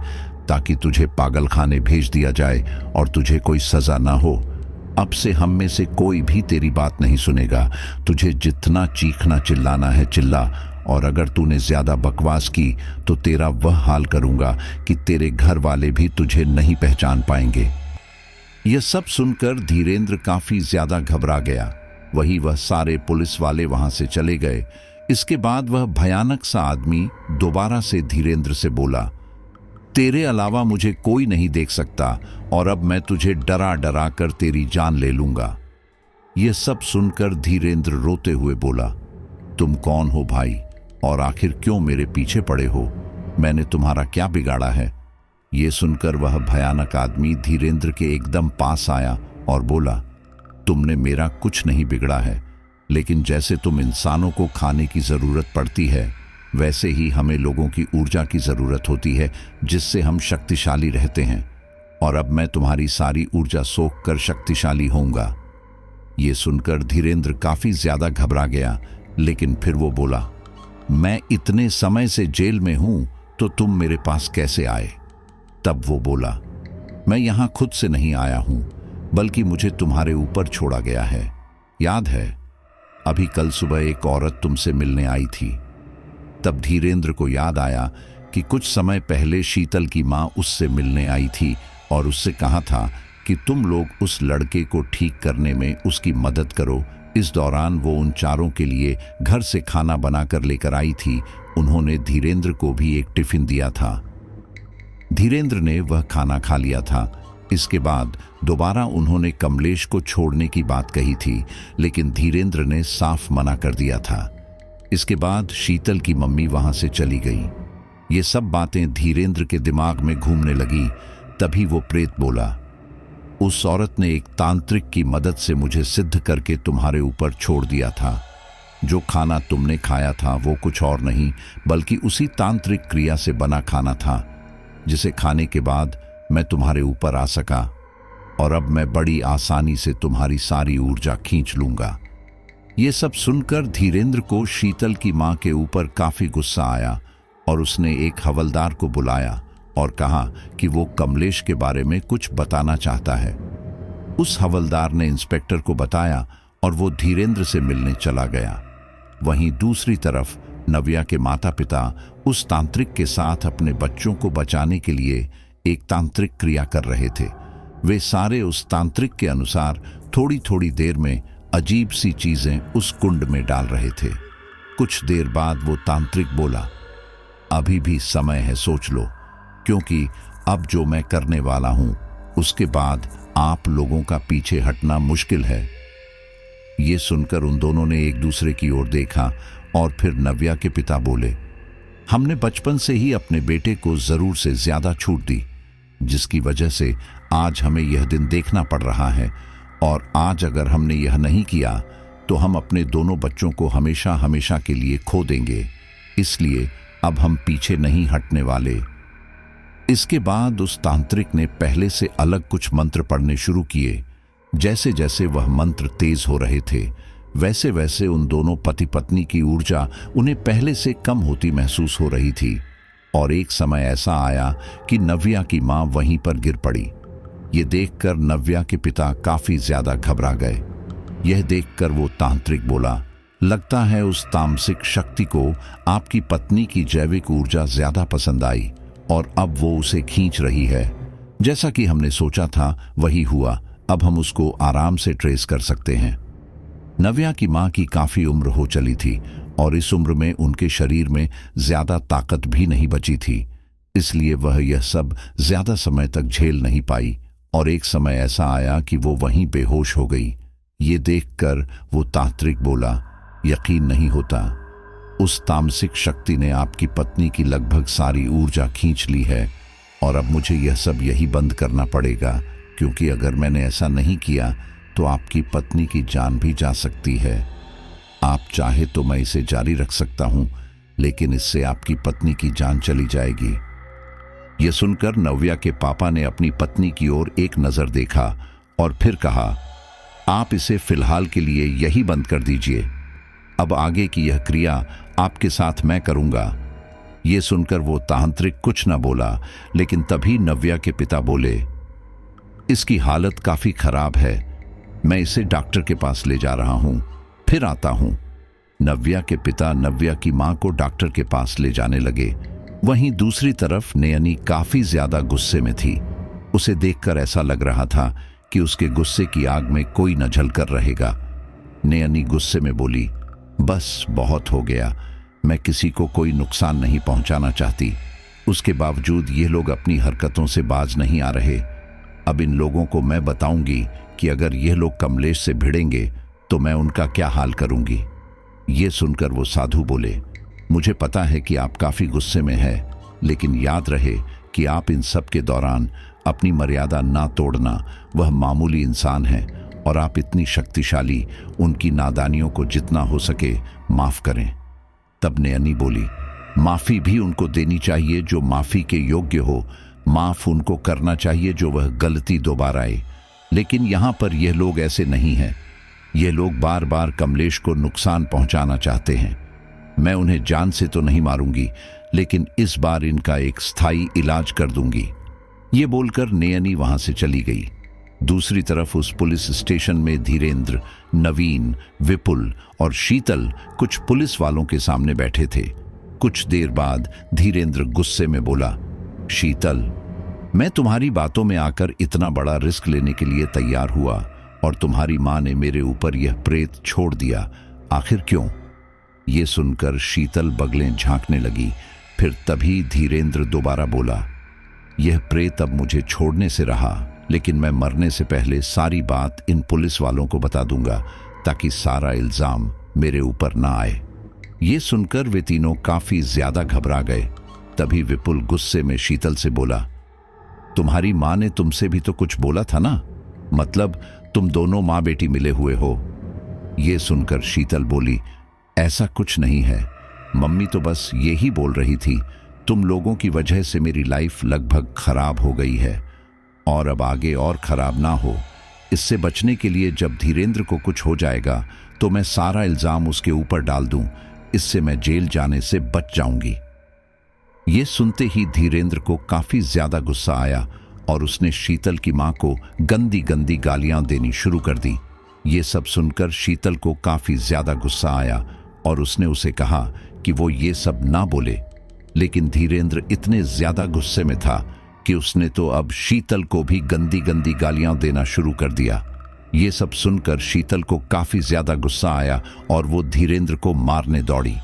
ताकि तुझे पागलखाने भेज दिया जाए और तुझे कोई सजा ना हो। अब से हम में से कोई भी तेरी बात नहीं सुनेगा। तुझे जितना चीखना चिल्लाना है चिल्ला, और अगर तूने ज्यादा बकवास की तो तेरा वह हाल करूंगा कि तेरे घर वाले भी तुझे नहीं पहचान पाएंगे। यह सब सुनकर धीरेंद्र काफी ज्यादा घबरा गया। वह सारे पुलिस वाले वहां से चले गए। इसके बाद वह भयानक सा आदमी दोबारा से धीरेंद्र से बोला, तेरे अलावा मुझे कोई नहीं देख सकता और अब मैं तुझे डरा डरा कर तेरी जान ले लूंगा। यह सब सुनकर धीरेंद्र रोते हुए बोला, तुम कौन हो भाई, और आखिर क्यों मेरे पीछे पड़े हो? मैंने तुम्हारा क्या बिगाड़ा है? ये सुनकर वह भयानक आदमी धीरेंद्र के एकदम पास आया और बोला, तुमने मेरा कुछ नहीं बिगड़ा है, लेकिन जैसे तुम इंसानों को खाने की जरूरत पड़ती है वैसे ही हमें लोगों की ऊर्जा की जरूरत होती है जिससे हम शक्तिशाली रहते हैं, और अब मैं तुम्हारी सारी ऊर्जा सोख कर शक्तिशाली होऊंगा। ये सुनकर धीरेंद्र काफी ज्यादा घबरा गया, लेकिन फिर वो बोला, मैं इतने समय से जेल में हूं तो तुम मेरे पास कैसे आए? तब वो बोला, मैं यहां खुद से नहीं आया हूं, बल्कि मुझे तुम्हारे ऊपर छोड़ा गया है। याद है, अभी कल सुबह एक औरत तुमसे मिलने आई थी। तब धीरेंद्र को याद आया कि कुछ समय पहले शीतल की मां उससे मिलने आई थी और उससे कहा था कि तुम लोग उस लड़के को ठीक करने में उसकी मदद करो। इस दौरान वो उन चारों के लिए घर से खाना बनाकर लेकर आई थी। उन्होंने धीरेंद्र को भी एक टिफिन दिया था। धीरेंद्र ने वह खाना खा लिया था। इसके बाद दोबारा उन्होंने कमलेश को छोड़ने की बात कही थी, लेकिन धीरेंद्र ने साफ मना कर दिया था। इसके बाद शीतल की मम्मी वहां से चली गई। ये सब बातें धीरेंद्र के दिमाग में घूमने लगी। तभी वो प्रेत बोला, उस औरत ने एक तांत्रिक की मदद से मुझे सिद्ध करके तुम्हारे ऊपर छोड़ दिया था। जो खाना तुमने खाया था वो कुछ और नहीं बल्कि उसी तांत्रिक क्रिया से बना खाना था, जिसे खाने के बाद मैं तुम्हारे ऊपर आ सका, और अब मैं बड़ी आसानी से तुम्हारी सारी ऊर्जा खींच लूंगा। ये सब सुनकर धीरेंद्र को शीतल की मां के ऊपर काफी गुस्सा आया और उसने एक हवलदार को बुलाया और कहा कि वो कमलेश के बारे में कुछ बताना चाहता है। उस हवलदार ने इंस्पेक्टर को बताया और वो धीरेंद्र से मिलने चला गया। वहीं दूसरी तरफ नव्या के माता पिता उस तांत्रिक के साथ अपने बच्चों को बचाने के लिए एक तांत्रिक क्रिया कर रहे थे। वे सारे उस तांत्रिक के अनुसार थोड़ी थोड़ी देर में अजीब सी चीजें उस कुंड में डाल रहे थे। कुछ देर बाद वो तांत्रिक बोला, अभी भी समय है, सोच लो, क्योंकि अब जो मैं करने वाला हूं उसके बाद आप लोगों का पीछे हटना मुश्किल है। ये सुनकर उन दोनों ने एक दूसरे की ओर देखा और फिर नव्या के पिता बोले, हमने बचपन से ही अपने बेटे को जरूर से ज्यादा छूट दी, जिसकी वजह से आज हमें यह दिन देखना पड़ रहा है, और आज अगर हमने यह नहीं किया तो हम अपने दोनों बच्चों को हमेशा हमेशा के लिए खो देंगे। इसलिए अब हम पीछे नहीं हटने वाले। इसके बाद उस तांत्रिक ने पहले से अलग कुछ मंत्र पढ़ने शुरू किए। जैसे जैसे वह मंत्र तेज हो रहे थे वैसे वैसे उन दोनों पति पत्नी की ऊर्जा उन्हें पहले से कम होती महसूस हो रही थी, और एक समय ऐसा आया कि नव्या की मां वहीं पर गिर पड़ी। ये देखकर नव्या के पिता काफी ज्यादा घबरा गए। यह देखकर वो तांत्रिक बोला, लगता है उस तामसिक शक्ति को आपकी पत्नी की जैविक ऊर्जा ज्यादा पसंद आई और अब वो उसे खींच रही है। जैसा कि हमने सोचा था वही हुआ। अब हम उसको आराम से ट्रेस कर सकते हैं। नव्या की मां की काफी उम्र हो चली थी और इस उम्र में उनके शरीर में ज्यादा ताकत भी नहीं बची थी, इसलिए वह यह सब ज्यादा समय तक झेल नहीं पाई, और एक समय ऐसा आया कि वो वहीं बेहोश हो गई। ये देखकर वो तांत्रिक बोला, यकीन नहीं होता, उस तामसिक शक्ति ने आपकी पत्नी की लगभग सारी ऊर्जा खींच ली है, और अब मुझे यह सब यही बंद करना पड़ेगा, क्योंकि अगर मैंने ऐसा नहीं किया तो आपकी पत्नी की जान भी जा सकती है। आप चाहे तो मैं इसे जारी रख सकता हूं, लेकिन इससे आपकी पत्नी की जान चली जाएगी। ये सुनकर नव्या के पापा ने अपनी पत्नी की ओर एक नजर देखा और फिर कहा, आप इसे फिलहाल के लिए यही बंद कर दीजिए। अब आगे की यह क्रिया आपके साथ मैं करूंगा। ये सुनकर वो तांत्रिक कुछ न बोला, लेकिन तभी नव्या के पिता बोले, इसकी हालत काफी खराब है, मैं इसे डॉक्टर के पास ले जा रहा हूं, फिर आता हूं। नव्या के पिता नव्या की मां को डॉक्टर के पास ले जाने लगे। वहीं दूसरी तरफ नयनी काफी ज्यादा गुस्से में थी। उसे देखकर ऐसा लग रहा था कि उसके गुस्से की आग में कोई न जलकर रहेगा। नयनी गुस्से में बोली, बस बहुत हो गया, मैं किसी को कोई नुकसान नहीं पहुंचाना चाहती। उसके बावजूद ये लोग अपनी हरकतों से बाज नहीं आ रहे। अब इन लोगों को मैं बताऊंगी कि अगर ये लोग कमलेश से भिड़ेंगे तो मैं उनका क्या हाल करूंगी। ये सुनकर वो साधु बोले, मुझे पता है कि आप काफी गुस्से में हैं, लेकिन याद रहे कि आप इन सब के दौरान अपनी मर्यादा ना तोड़ना। वह मामूली इंसान है और आप इतनी शक्तिशाली, उनकी नादानियों को जितना हो सके माफ करें। तब नयनी बोली, माफी भी उनको देनी चाहिए जो माफी के योग्य हो, माफ उनको करना चाहिए जो वह गलती दोबाराए। लेकिन यहां पर यह लोग ऐसे नहीं हैं। ये लोग बार बार कमलेश को नुकसान पहुंचाना चाहते हैं। मैं उन्हें जान से तो नहीं मारूंगी, लेकिन इस बार इनका एक स्थायी इलाज कर दूंगी। ये बोलकर नयनी वहां से चली गई। दूसरी तरफ उस पुलिस स्टेशन में धीरेंद्र, नवीन, विपुल और शीतल कुछ पुलिस वालों के सामने बैठे थे। कुछ देर बाद धीरेंद्र गुस्से में बोला, शीतल, मैं तुम्हारी बातों में आकर इतना बड़ा रिस्क लेने के लिए तैयार हुआ और तुम्हारी मां ने मेरे ऊपर यह प्रेत छोड़ दिया, आखिर क्यों? ये सुनकर शीतल बगलें झांकने लगी। फिर तभी धीरेंद्र दोबारा बोला, यह प्रेत अब मुझे छोड़ने से रहा, लेकिन मैं मरने से पहले सारी बात इन पुलिस वालों को बता दूंगा ताकि सारा इल्जाम मेरे ऊपर ना आए। ये सुनकर वे तीनों काफी ज्यादा घबरा गए। तभी विपुल गुस्से में शीतल से बोला, तुम्हारी मां ने तुमसे भी तो कुछ बोला था ना, मतलब तुम दोनों मां बेटी मिले हुए हो। ये सुनकर शीतल बोली, ऐसा कुछ नहीं है, मम्मी तो बस यही बोल रही थी, तुम लोगों की वजह से मेरी लाइफ लगभग खराब हो गई है और अब आगे और खराब ना हो। इससे बचने के लिए जब धीरेंद्र को कुछ हो जाएगा तो मैं सारा इल्जाम उसके ऊपर डाल दूं, इससे मैं जेल जाने से बच जाऊंगी। ये सुनते ही धीरेंद्र को काफी ज्यादा गुस्सा आया और उसने शीतल की मां को गंदी गंदी गालियां देनी शुरू कर दी। ये सब सुनकर शीतल को काफी ज्यादा गुस्सा आया और उसने उसे कहा कि वो ये सब ना बोले, लेकिन धीरेंद्र इतने ज्यादा गुस्से में था कि उसने तो अब शीतल को भी गंदी गंदी गालियां देना शुरू कर दिया। ये सब सुनकर शीतल को काफी ज्यादा गुस्सा आया और वो धीरेंद्र को मारने दौड़ी,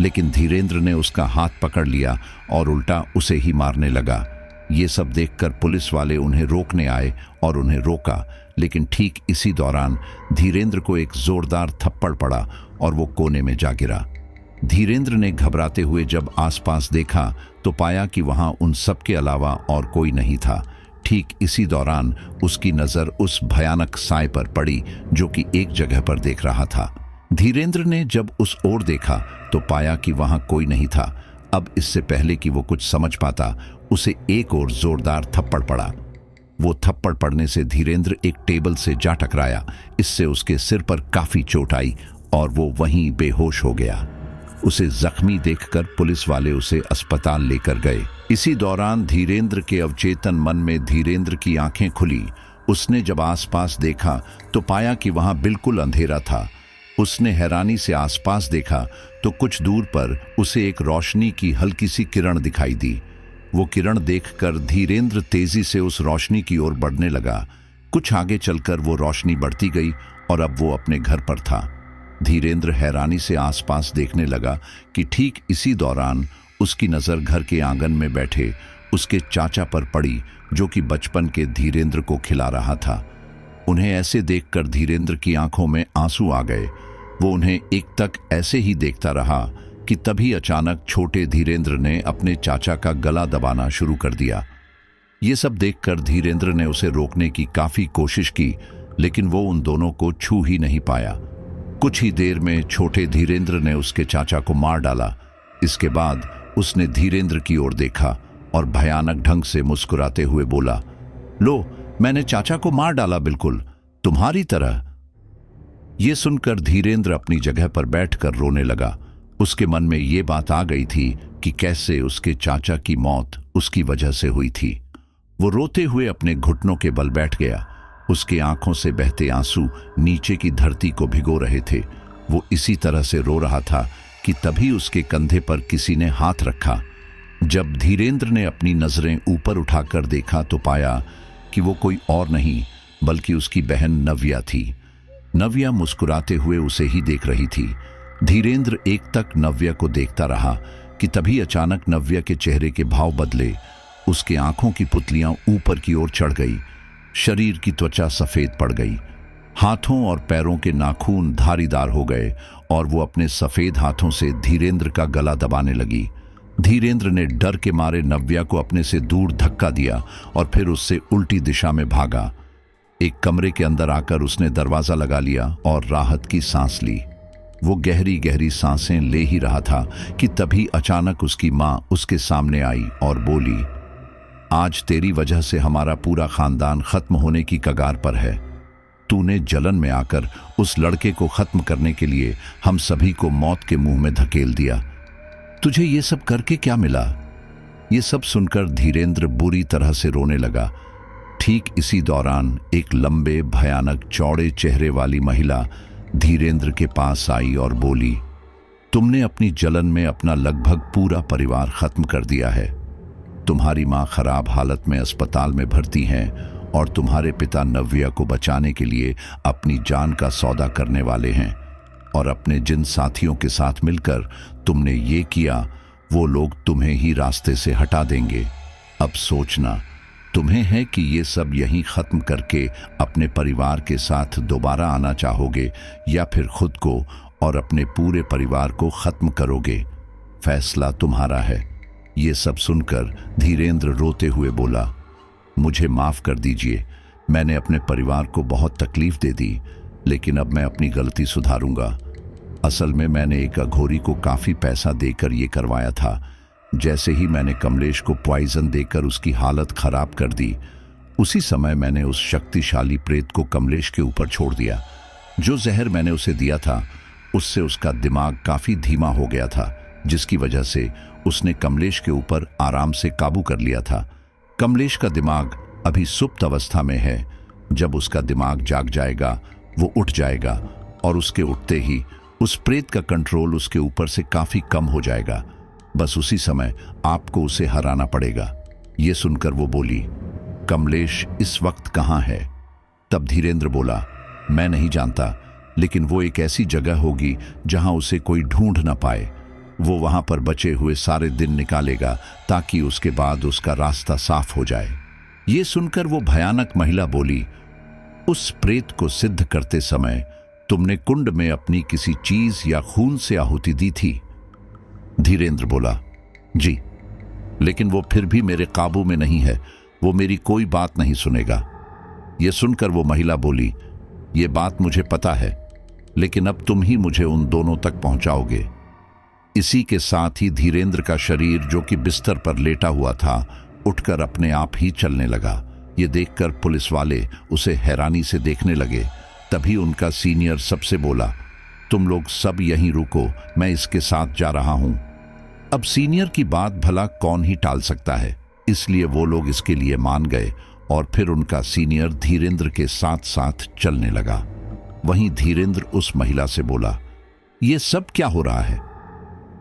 लेकिन धीरेंद्र ने उसका हाथ पकड़ लिया और उल्टा उसे ही मारने लगा। ये सब देखकर पुलिस वाले उन्हें रोकने आए और उन्हें रोका, लेकिन ठीक इसी दौरान धीरेंद्र को एक जोरदार थप्पड़ पड़ा और वो कोने में जा गिरा। धीरेंद्र ने घबराते हुए जब आसपास देखा तो पाया कि वहां उन सब के अलावा और कोई नहीं था। ठीक इसी दौरान उसकी नजर उस भयानक साए पर पड़ी जो कि एक जगह पर देख रहा था। धीरेंद्र ने जब उस ओर देखा तो पाया कि वहां कोई नहीं था। अब इससे पहले कि वो कुछ समझ पाता, उसे एक और जोरदार थप्पड़ पड़ा। वो थप्पड़ पड़ने से धीरेंद्र एक टेबल से जा टकराया। इससे उसके सिर पर काफी चोट आई और वो वहीं बेहोश हो गया। उसे जख्मी देखकर पुलिस वाले उसे अस्पताल लेकर गए। इसी दौरान धीरेंद्र के अवचेतन मन में धीरेंद्र की आंखें खुली। उसने जब आसपास देखा तो पाया कि वहां बिल्कुल अंधेरा था। उसने हैरानी से आसपास देखा तो कुछ दूर पर उसे एक रोशनी की हल्की सी किरण दिखाई दी। वो किरण देखकर धीरेंद्र तेजी से उस रोशनी की ओर बढ़ने लगा। कुछ आगे चलकर वो रोशनी बढ़ती गई और अब वो अपने घर पर था। धीरेंद्र हैरानी से आसपास देखने लगा कि ठीक इसी दौरान उसकी नजर घर के आंगन में बैठे उसके चाचा पर पड़ी, जो कि बचपन के धीरेंद्र को खिला रहा था। उन्हें ऐसे देखकर धीरेंद्र की आंखों में आंसू आ गए। वो उन्हें एक तक ऐसे ही देखता रहा कि तभी अचानक छोटे धीरेंद्र ने अपने चाचा का गला दबाना शुरू कर दिया। ये सब देखकर धीरेंद्र ने उसे रोकने की काफी कोशिश की, लेकिन वो उन दोनों को छू ही नहीं पाया। कुछ ही देर में छोटे धीरेंद्र ने उसके चाचा को मार डाला। इसके बाद उसने धीरेंद्र की ओर देखा और भयानक ढंग से मुस्कुराते हुए बोला, लो, मैंने चाचा को मार डाला, बिल्कुल तुम्हारी तरह। ये सुनकर धीरेंद्र अपनी जगह पर बैठकर रोने लगा। उसके मन में ये बात आ गई थी कि कैसे उसके चाचा की मौत उसकी वजह से हुई थी। वो रोते हुए अपने घुटनों के बल बैठ गया। उसके आंखों से बहते आंसू नीचे की धरती को भिगो रहे थे। वो इसी तरह से रो रहा था कि तभी उसके कंधे पर किसी ने हाथ रखा। जब धीरेंद्र ने अपनी नजरें ऊपर उठाकर देखा तो पाया कि वो कोई और नहीं बल्कि उसकी बहन नव्या थी। नव्या मुस्कुराते हुए उसे ही देख रही थी। धीरेंद्र एक तक नव्या को देखता रहा कि तभी अचानक नव्या के चेहरे के भाव बदले। उसके आंखों की पुतलियां ऊपर की ओर चढ़ गई, शरीर की त्वचा सफेद पड़ गई, हाथों और पैरों के नाखून धारीदार हो गए और वो अपने सफेद हाथों से धीरेंद्र का गला दबाने लगी। धीरेंद्र ने डर के मारे नव्या को अपने से दूर धक्का दिया और फिर उससे उल्टी दिशा में भागा। एक कमरे के अंदर आकर उसने दरवाजा लगा लिया और राहत की सांस ली। वो गहरी गहरी सांसें ले ही रहा था कि तभी अचानक उसकी मां उसके सामने आई और बोली, आज तेरी वजह से हमारा पूरा खानदान खत्म होने की कगार पर है। तूने जलन में आकर उस लड़के को खत्म करने के लिए हम सभी को मौत के मुंह में धकेल दिया। तुझे ये सब करके क्या मिला? ये सब सुनकर धीरेंद्र बुरी तरह से रोने लगा। ठीक इसी दौरान एक लंबे, भयानक, चौड़े चेहरे वाली महिला धीरेंद्र के पास आई और बोली, तुमने अपनी जलन में अपना लगभग पूरा परिवार खत्म कर दिया है। तुम्हारी मां खराब हालत में अस्पताल में भर्ती हैं और तुम्हारे पिता नव्या को बचाने के लिए अपनी जान का सौदा करने वाले हैं। और अपने जिन साथियों के साथ मिलकर तुमने ये किया, वो लोग तुम्हें ही रास्ते से हटा देंगे। अब सोचना, तुम्हें है कि ये सब यहीं खत्म करके अपने परिवार के साथ दोबारा आना चाहोगे या फिर खुद को और अपने पूरे परिवार को खत्म करोगे। फैसला तुम्हारा है। ये सब सुनकर धीरेंद्र रोते हुए बोला, मुझे माफ कर दीजिए, मैंने अपने परिवार को बहुत तकलीफ दे दी, लेकिन अब मैं अपनी गलती सुधारूंगा। असल में मैंने एक अघोरी को काफी पैसा देकर ये करवाया था। जैसे ही मैंने कमलेश को पॉइजन देकर उसकी हालत खराब कर दी, उसी समय मैंने उस शक्तिशाली प्रेत को कमलेश के ऊपर छोड़ दिया। जो जहर मैंने उसे दिया था, उससे उसका दिमाग काफी धीमा हो गया था, जिसकी वजह से उसने कमलेश के ऊपर आराम से काबू कर लिया था। कमलेश का दिमाग अभी सुप्त अवस्था में है। जब उसका दिमाग जाग जाएगा, वो उठ जाएगा और उसके उठते ही उस प्रेत का कंट्रोल उसके ऊपर से काफी कम हो जाएगा। बस उसी समय आपको उसे हराना पड़ेगा। ये सुनकर वो बोली, कमलेश इस वक्त कहाँ है? तब धीरेंद्र बोला, मैं नहीं जानता, लेकिन वो एक ऐसी जगह होगी जहां उसे कोई ढूंढ ना पाए। वो वहां पर बचे हुए सारे दिन निकालेगा ताकि उसके बाद उसका रास्ता साफ हो जाए। ये सुनकर वो भयानक महिला बोली, उस प्रेत को सिद्ध करते समय तुमने कुंड में अपनी किसी चीज या खून से आहुति दी थी? धीरेंद्र बोला, जी, लेकिन वो फिर भी मेरे काबू में नहीं है। वो मेरी कोई बात नहीं सुनेगा। ये सुनकर वो महिला बोली, ये बात मुझे पता है, लेकिन अब तुम ही मुझे उन दोनों तक पहुंचाओगे। इसी के साथ ही धीरेंद्र का शरीर, जो कि बिस्तर पर लेटा हुआ था, उठकर अपने आप ही चलने लगा। ये देखकर पुलिस वाले उसे हैरानी से देखने लगे। तभी उनका सीनियर सबसे बोला, तुम लोग सब यहीं रुको, मैं इसके साथ जा रहा हूं। अब सीनियर की बात भला कौन ही टाल सकता है, इसलिए वो लोग इसके लिए मान गए और फिर उनका सीनियर धीरेंद्र के साथ साथ चलने लगा। वहीं धीरेंद्र उस महिला से बोला, ये सब क्या हो रहा है?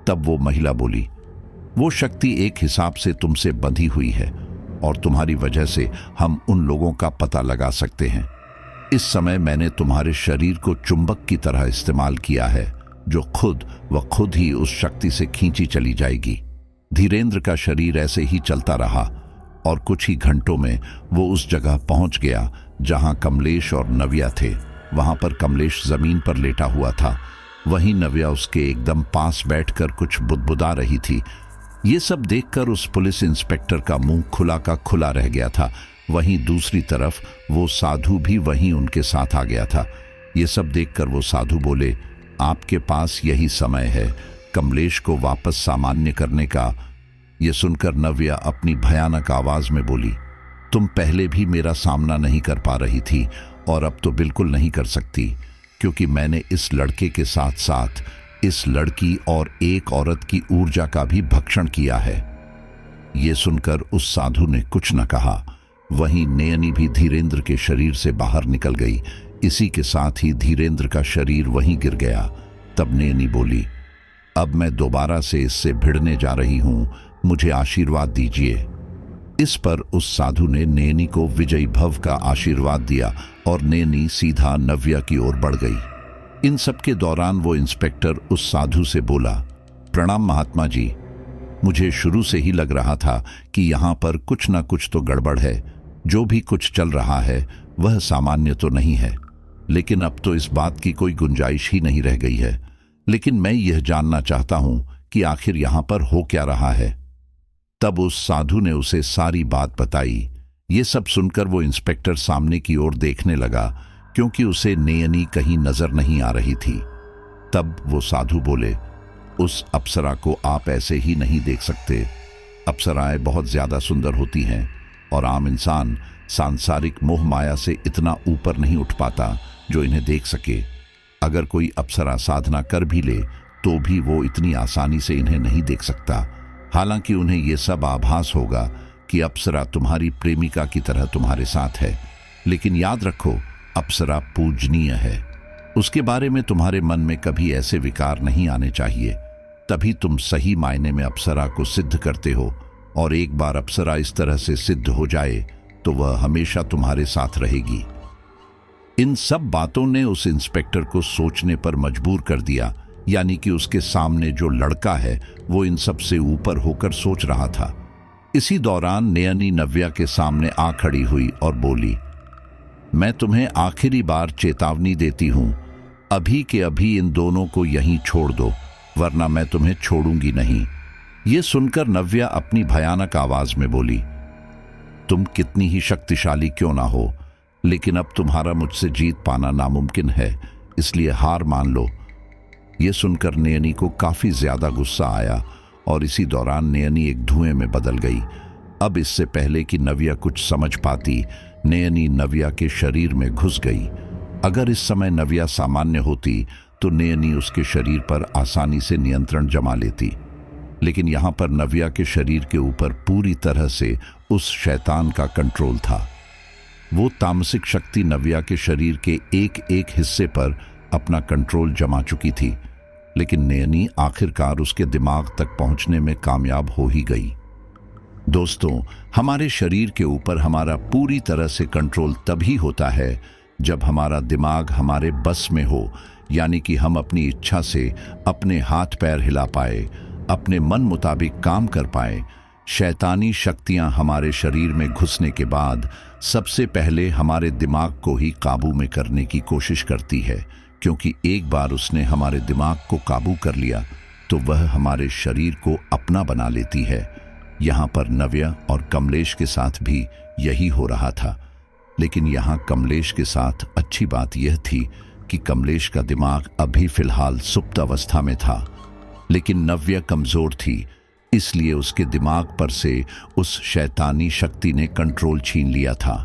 तब वो महिला बोली, वो शक्ति एक हिसाब से तुमसे बंधी हुई है और तुम्हारी वजह से हम उन लोगों का पता लगा सकते हैं। इस समय मैंने तुम्हारे शरीर को चुंबक की तरह इस्तेमाल किया है, जो खुद ही उस शक्ति से खींची चली जाएगी। धीरेंद्र का शरीर ऐसे ही चलता रहा और कुछ ही घंटों में वो उस जगह पहुंच गया जहां कमलेश और नव्या थे। वहां पर कमलेश जमीन पर लेटा हुआ था, वहीं नव्या उसके एकदम पास बैठकर कुछ बुदबुदा रही थी। ये सब देखकर उस पुलिस इंस्पेक्टर का मुंह खुला का खुला रह गया था। वहीं दूसरी तरफ वो साधु भी वहीं उनके साथ आ गया था। ये सब देखकर वो साधु बोले, आपके पास यही समय है कमलेश को वापस सामान्य करने का। ये सुनकर नव्या अपनी भयानक आवाज में बोली, तुम पहले भी मेरा सामना नहीं कर पा रही थी और अब तो बिल्कुल नहीं कर सकती, क्योंकि मैंने इस लड़के के साथ साथ इस लड़की और एक औरत की ऊर्जा का भी भक्षण किया है। ये सुनकर उस साधु ने कुछ न कहा। वहीं नयनी भी धीरेंद्र के शरीर से बाहर निकल गई। इसी के साथ ही धीरेंद्र का शरीर वहीं गिर गया। तब नयनी बोली, अब मैं दोबारा से इससे भिड़ने जा रही हूं, मुझे आशीर्वाद दीजिए। इस पर उस साधु ने नयनी को विजयी भव का आशीर्वाद दिया और नयनी सीधा नव्या की ओर बढ़ गई। इन सब के दौरान वो इंस्पेक्टर उस साधु से बोला, प्रणाम महात्मा जी, मुझे शुरू से ही लग रहा था कि यहाँ पर कुछ ना कुछ तो गड़बड़ है। जो भी कुछ चल रहा है वह सामान्य तो नहीं है, लेकिन अब तो इस बात की कोई गुंजाइश ही नहीं रह गई है। लेकिन मैं यह जानना चाहता हूं कि आखिर यहाँ पर हो क्या रहा है। तब उस साधु ने उसे सारी बात बताई। ये सब सुनकर वो इंस्पेक्टर सामने की ओर देखने लगा, क्योंकि उसे नयनी कहीं नजर नहीं आ रही थी। तब वो साधु बोले, उस अप्सरा को आप ऐसे ही नहीं देख सकते। अप्सराएं बहुत ज्यादा सुंदर होती हैं और आम इंसान सांसारिक मोह माया से इतना ऊपर नहीं उठ पाता जो इन्हें देख सके। अगर कोई अप्सरा साधना कर भी ले तो भी वो इतनी आसानी से इन्हें नहीं देख सकता। हालांकि उन्हें यह सब आभास होगा कि अप्सरा तुम्हारी प्रेमिका की तरह तुम्हारे साथ है, लेकिन याद रखो, अप्सरा पूजनीय है। उसके बारे में तुम्हारे मन में कभी ऐसे विकार नहीं आने चाहिए। तभी तुम सही मायने में अप्सरा को सिद्ध करते हो, और एक बार अप्सरा इस तरह से सिद्ध हो जाए तो वह हमेशा तुम्हारे साथ रहेगी। इन सब बातों ने उस इंस्पेक्टर को सोचने पर मजबूर कर दिया, यानी कि उसके सामने जो लड़का है वो इन सब से ऊपर होकर सोच रहा था। इसी दौरान नयनी नव्या के सामने आ खड़ी हुई और बोली, मैं तुम्हें आखिरी बार चेतावनी देती हूं, अभी के अभी इन दोनों को यहीं छोड़ दो, वरना मैं तुम्हें छोड़ूंगी नहीं। ये सुनकर नव्या अपनी भयानक आवाज में बोली, तुम कितनी ही शक्तिशाली क्यों ना हो, लेकिन अब तुम्हारा मुझसे जीत पाना नामुमकिन है, इसलिए हार मान लो। ये सुनकर नयनी को काफी ज्यादा गुस्सा आया और इसी दौरान नयनी एक धुएं में बदल गई। अब इससे पहले कि नव्या कुछ समझ पाती, नयनी नव्या के शरीर में घुस गई। अगर इस समय नव्या सामान्य होती तो नयनी उसके शरीर पर आसानी से नियंत्रण जमा लेती, लेकिन यहाँ पर नव्या के शरीर के ऊपर पूरी तरह से उस शैतान का कंट्रोल था। वो तामसिक शक्ति नव्या के शरीर के एक एक हिस्से पर अपना कंट्रोल जमा चुकी थी, लेकिन नयनी आखिरकार उसके दिमाग तक पहुंचने में कामयाब हो ही गई। दोस्तों, हमारे शरीर के ऊपर हमारा पूरी तरह से कंट्रोल तभी होता है जब हमारा दिमाग हमारे बस में हो, यानी कि हम अपनी इच्छा से अपने हाथ पैर हिला पाए, अपने मन मुताबिक काम कर पाए। शैतानी शक्तियां हमारे शरीर में घुसने के बाद सबसे पहले हमारे दिमाग को ही काबू में करने की कोशिश करती है, क्योंकि एक बार उसने हमारे दिमाग को काबू कर लिया तो वह हमारे शरीर को अपना बना लेती है। यहाँ पर नव्या और कमलेश के साथ भी यही हो रहा था, लेकिन यहाँ कमलेश के साथ अच्छी बात यह थी कि कमलेश का दिमाग अभी फिलहाल सुप्त अवस्था में था, लेकिन नव्या कमजोर थी, इसलिए उसके दिमाग पर से उस शैतानी शक्ति ने कंट्रोल छीन लिया था।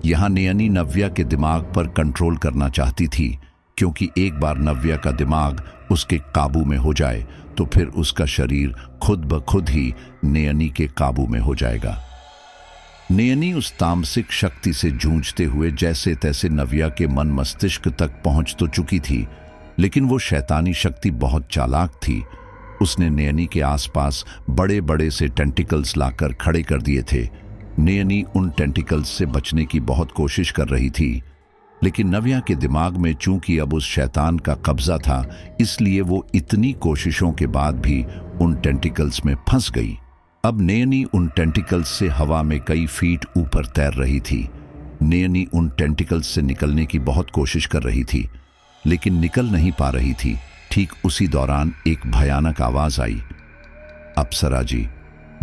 यहाँ नयनी नव्या के दिमाग पर कंट्रोल करना चाहती थी, क्योंकि एक बार नव्या का दिमाग उसके काबू में हो जाए तो फिर उसका शरीर खुद ब खुद ही नयनी के काबू में हो जाएगा। नयनी उस तामसिक शक्ति से जूझते हुए जैसे तैसे नव्या के मन मस्तिष्क तक पहुंच तो चुकी थी, लेकिन वो शैतानी शक्ति बहुत चालाक थी। उसने नयनी के आसपास बड़े बड़े से टेंटिकल्स लाकर खड़े कर दिए थे। नयनी उन टेंटिकल्स से बचने की बहुत कोशिश कर रही थी, लेकिन नव्या के दिमाग में चूंकि अब उस शैतान का कब्जा था, इसलिए वो इतनी कोशिशों के बाद भी उन टेंटिकल्स में फंस गई। अब नयनी उन टेंटिकल्स से हवा में कई फीट ऊपर तैर रही थी। नयनी उन टेंटिकल्स से निकलने की बहुत कोशिश कर रही थी, लेकिन निकल नहीं पा रही थी। ठीक उसी दौरान एक भयानक आवाज आई, अप्सरा जी,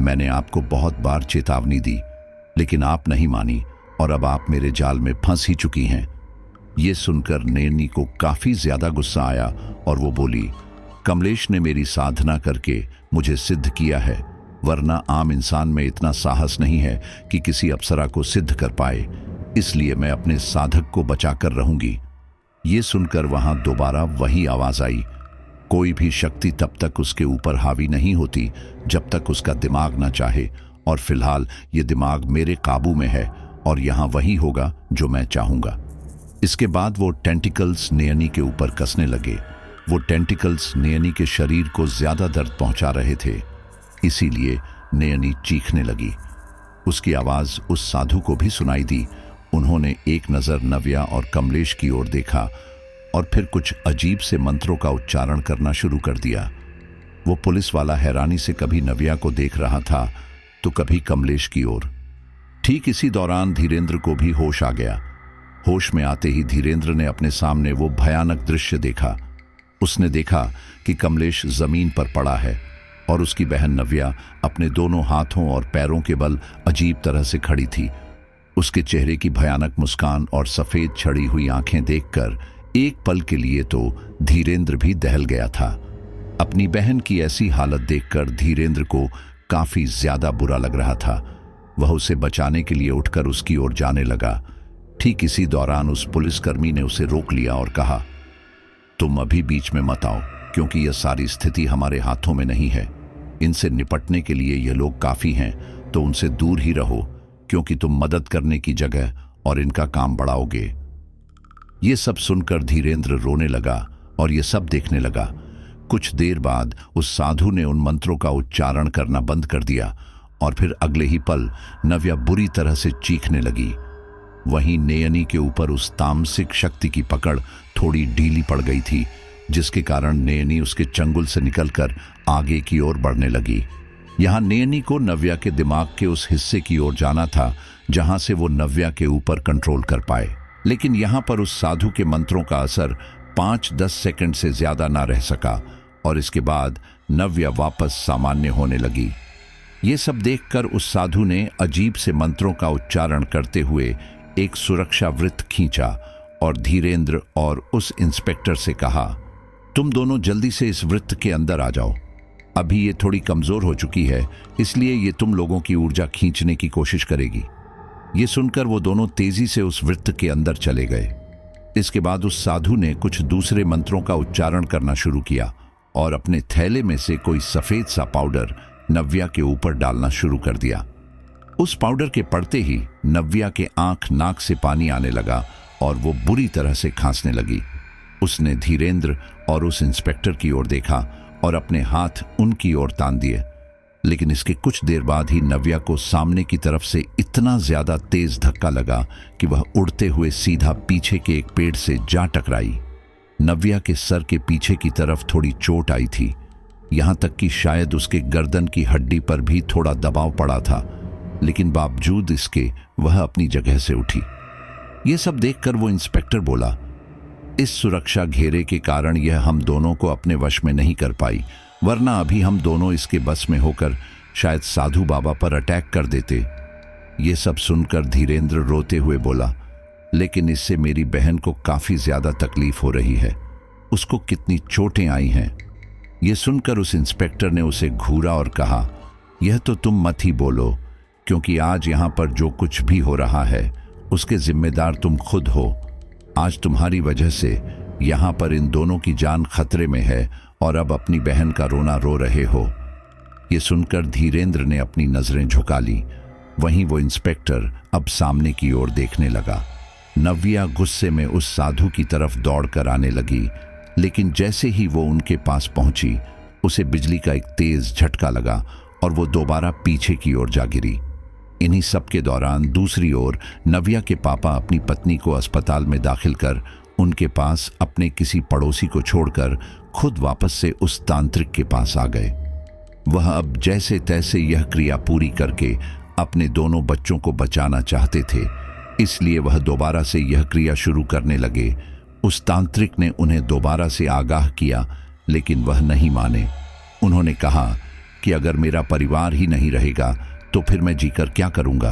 मैंने आपको बहुत बार चेतावनी दी, लेकिन आप नहीं मानी और अब आप मेरे जाल में फंस ही चुकी हैं। ये सुनकर नयनी को काफी ज्यादा गुस्सा आया और वो बोली, कमलेश ने मेरी साधना करके मुझे सिद्ध किया है, वरना आम इंसान में इतना साहस नहीं है कि किसी अप्सरा को सिद्ध कर पाए, इसलिए मैं अपने साधक को बचाकर रहूंगी। ये सुनकर वहां दोबारा वही आवाज आई। कोई भी शक्ति तब तक उसके ऊपर हावी नहीं होती जब तक उसका दिमाग ना चाहे, और फिलहाल ये दिमाग मेरे काबू में है और यहां वही होगा जो मैं चाहूंगा। इसके बाद वो टेंटिकल्स नयनी के ऊपर कसने लगे। वो टेंटिकल्स नयनी के शरीर को ज्यादा दर्द पहुंचा रहे थे, इसीलिए नयनी चीखने लगी। उसकी आवाज उस साधु को भी सुनाई दी। उन्होंने एक नजर नव्या और कमलेश की ओर देखा और फिर कुछ अजीब से मंत्रों का उच्चारण करना शुरू कर दिया। वो पुलिस वाला हैरानी से कभी नव्या को देख रहा था तो कभी कमलेश की ओर। ठीक इसी दौरान धीरेंद्र को भी होश आ गया। होश में आते ही धीरेंद्र ने अपने सामने वो भयानक दृश्य देखा। उसने देखा कि कमलेश जमीन पर पड़ा है और उसकी बहन नव्या अपने दोनों हाथों और पैरों के बल अजीब तरह से खड़ी थी। उसके चेहरे की भयानक मुस्कान और सफेद छड़ी हुई आंखें देखकर एक पल के लिए तो धीरेंद्र भी दहल गया था। अपनी बहन की ऐसी हालत देखकर धीरेंद्र को काफी ज्यादा बुरा लग रहा था। वह उसे बचाने के लिए उठकर उसकी ओर जाने लगा। ठीक इसी दौरान उस पुलिसकर्मी ने उसे रोक लिया और कहा, तुम अभी बीच में मत आओ, क्योंकि यह सारी स्थिति हमारे हाथों में नहीं है। इनसे निपटने के लिए ये लोग काफी हैं, तो उनसे दूर ही रहो, क्योंकि तुम मदद करने की जगह और इनका काम बढ़ाओगे। ये सब सुनकर धीरेंद्र रोने लगा और ये सब देखने लगा। कुछ देर बाद उस साधु ने उन मंत्रों का उच्चारण करना बंद कर दिया और फिर अगले ही पल नव्या बुरी तरह से चीखने लगी। वहीं नयनी के ऊपर उस तामसिक शक्ति की पकड़ थोड़ी ढीली पड़ गई थी, जिसके कारण नयनी उसके चंगुल से निकलकर आगे की ओर बढ़ने लगी। यहां नयनी को नव्या के दिमाग के उस हिस्से की ओर जाना था जहां से वो नव्या के ऊपर कंट्रोल कर पाए, लेकिन यहां पर उस साधु के मंत्रों का असर 5-10 सेकंड से ज्यादा ना रह सका और इसके बाद नव्या वापस सामान्य होने लगी। ये सब देखकर उस साधु ने अजीब से मंत्रों का उच्चारण करते हुए एक सुरक्षा वृत्त खींचा और धीरेंद्र और उस इंस्पेक्टर से कहा, तुम दोनों जल्दी से इस वृत्त के अंदर आ जाओ। अभी ये थोड़ी कमजोर हो चुकी है, इसलिए ये तुम लोगों की ऊर्जा खींचने की कोशिश करेगी। ये सुनकर वो दोनों तेजी से उस वृत्त के अंदर चले गए। इसके बाद उस साधु ने कुछ दूसरे मंत्रों का उच्चारण करना शुरू किया और अपने थैले में से कोई सफेद सा पाउडर नव्या के ऊपर डालना शुरू कर दिया। उस पाउडर के पड़ते ही नव्या के आंख नाक से पानी आने लगा और वो बुरी तरह से खांसने लगी। उसने धीरेंद्र और उस इंस्पेक्टर की ओर देखा और अपने हाथ उनकी ओर तान दिए, लेकिन इसके कुछ देर बाद ही नव्या को सामने की तरफ से इतना ज्यादा तेज धक्का लगा कि वह उड़ते हुए सीधा पीछे के एक पेड़ से जा टकराई। नव्या के सर के पीछे की तरफ थोड़ी चोट आई थी, यहां तक कि शायद उसके गर्दन की हड्डी पर भी थोड़ा दबाव पड़ा था, लेकिन बावजूद इसके वह अपनी जगह से उठी। यह सब देखकर वो इंस्पेक्टर बोला, इस सुरक्षा घेरे के कारण यह हम दोनों को अपने वश में नहीं कर पाई, वरना अभी हम दोनों इसके बस में होकर शायद साधु बाबा पर अटैक कर देते। ये सब सुनकर धीरेंद्र रोते हुए बोला, लेकिन इससे मेरी बहन को काफी ज्यादा तकलीफ हो रही है, उसको कितनी चोटें आई हैं। यह सुनकर उस इंस्पेक्टर ने उसे घूरा और कहा, यह तो तुम मत ही बोलो, क्योंकि आज यहां पर जो कुछ भी हो रहा है उसके जिम्मेदार तुम खुद हो। आज तुम्हारी वजह से यहां पर इन दोनों की जान खतरे में है और अब अपनी बहन का रोना रो रहे हो। यह सुनकर धीरेंद्र ने अपनी नजरें झुका ली। वहीं वो इंस्पेक्टर अब सामने की ओर देखने लगा। नव्या गुस्से में उस साधु की तरफ दौड़कर आने लगी, लेकिन जैसे ही वो उनके पास पहुंची उसे बिजली का एक तेज झटका लगा और वो दोबारा पीछे की ओर जा गिरी। इन्हीं सब के दौरान दूसरी ओर नव्या के पापा अपनी पत्नी को अस्पताल में दाखिल कर उनके पास अपने किसी पड़ोसी को छोड़कर खुद वापस से उस तांत्रिक के पास आ गए। वह अब जैसे तैसे यह क्रिया पूरी करके अपने दोनों बच्चों को बचाना चाहते थे, इसलिए वह दोबारा से यह क्रिया शुरू करने लगे। उस तांत्रिक ने उन्हें दोबारा से आगाह किया, लेकिन वह नहीं माने। उन्होंने कहा कि अगर मेरा परिवार ही नहीं रहेगा तो फिर मैं जीकर क्या करूंगा।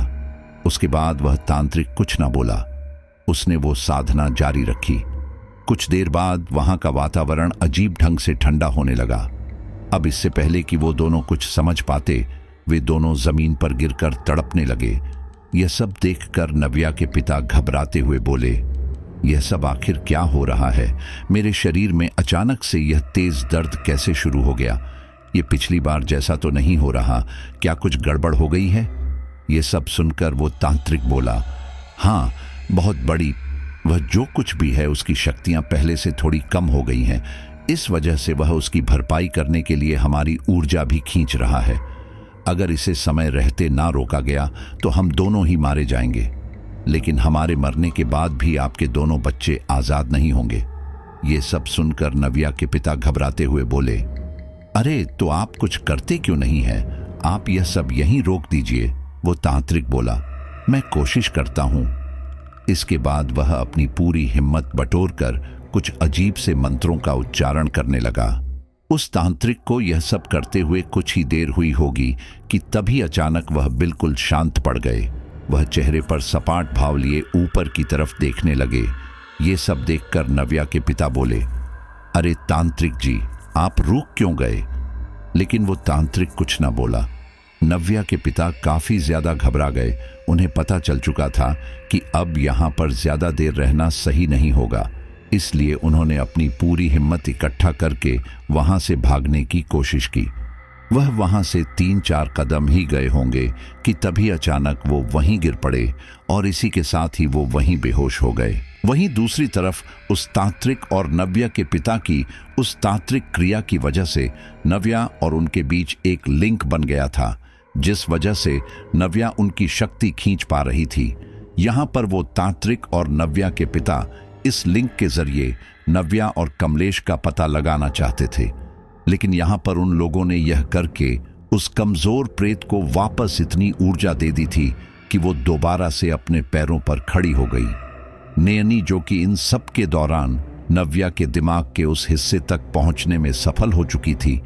उसके बाद वह तांत्रिक कुछ ना बोला, उसने वो साधना जारी रखी। कुछ देर बाद वहां का वातावरण अजीब ढंग से ठंडा होने लगा। अब इससे पहले कि वो दोनों कुछ समझ पाते, वे दोनों जमीन पर गिरकर तड़पने लगे। यह सब देखकर नव्या के पिता घबराते हुए बोले, यह सब आखिर क्या हो रहा है? मेरे शरीर में अचानक से यह तेज दर्द कैसे शुरू हो गया? ये पिछली बार जैसा तो नहीं हो रहा, क्या कुछ गड़बड़ हो गई है? ये सब सुनकर वो तांत्रिक बोला, हाँ, बहुत बड़ी। वह जो कुछ भी है उसकी शक्तियां पहले से थोड़ी कम हो गई हैं। इस वजह से वह उसकी भरपाई करने के लिए हमारी ऊर्जा भी खींच रहा है। अगर इसे समय रहते ना रोका गया तो हम दोनों ही मारे जाएंगे, लेकिन हमारे मरने के बाद भी आपके दोनों बच्चे आजाद नहीं होंगे। ये सब सुनकर नव्या के पिता घबराते हुए बोले, अरे तो आप कुछ करते क्यों नहीं हैं? आप यह सब यहीं रोक दीजिए। वो तांत्रिक बोला, मैं कोशिश करता हूं। इसके बाद वह अपनी पूरी हिम्मत बटोरकर कुछ अजीब से मंत्रों का उच्चारण करने लगा। उस तांत्रिक को यह सब करते हुए कुछ ही देर हुई होगी कि तभी अचानक वह बिल्कुल शांत पड़ गए। वह चेहरे पर सपाट भाव लिए ऊपर की तरफ देखने लगे। ये सब देखकर नव्या के पिता बोले, अरे तांत्रिक जी, आप रुक क्यों गए? लेकिन वो तांत्रिक कुछ ना बोला। नव्या के पिता काफी ज्यादा घबरा गए। उन्हें पता चल चुका था कि अब यहां पर ज्यादा देर रहना सही नहीं होगा, इसलिए उन्होंने अपनी पूरी हिम्मत इकट्ठा करके वहां से भागने की कोशिश की। वह वहां से 3-4 कदम ही गए होंगे कि तभी अचानक वो वहीं गिर पड़े और इसी के साथ ही वो वहीं बेहोश हो गए। वहीं दूसरी तरफ उस तांत्रिक और नव्या के पिता की उस तांत्रिक क्रिया की वजह से नव्या और उनके बीच एक लिंक बन गया था, जिस वजह से नव्या उनकी शक्ति खींच पा रही थी। यहां पर वो तांत्रिक और नव्या के पिता इस लिंक के जरिए नव्या और कमलेश का पता लगाना चाहते थे, लेकिन यहां पर उन लोगों ने यह करके उस कमजोर प्रेत को वापस इतनी ऊर्जा दे दी थी कि वो दोबारा से अपने पैरों पर खड़ी हो गई। नयनी, जो कि इन सब के दौरान नव्या के दिमाग के उस हिस्से तक पहुंचने में सफल हो चुकी थी,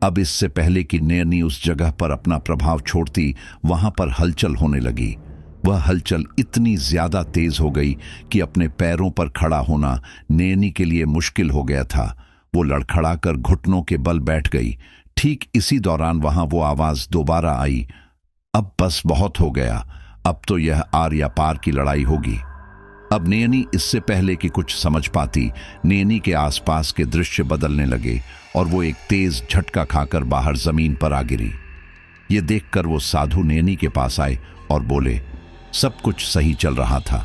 अब इससे पहले कि नयनी उस जगह पर अपना प्रभाव छोड़ती, वहां पर हलचल होने लगी। वह हलचल इतनी ज्यादा तेज हो गई कि अपने पैरों पर खड़ा होना नयनी के लिए मुश्किल हो गया था। वो लड़खड़ाकर घुटनों के बल बैठ गई। ठीक इसी दौरान वहां वो आवाज दोबारा आई, अब बस बहुत हो गया, अब तो यह आर या पार की लड़ाई होगी। अब नयनी इससे पहले कि कुछ समझ पाती, नयनी के आसपास के दृश्य बदलने लगे और वो एक तेज झटका खाकर बाहर जमीन पर आ गिरी। ये देखकर वो साधु नयनी के पास आए और बोले, सब कुछ सही चल रहा था,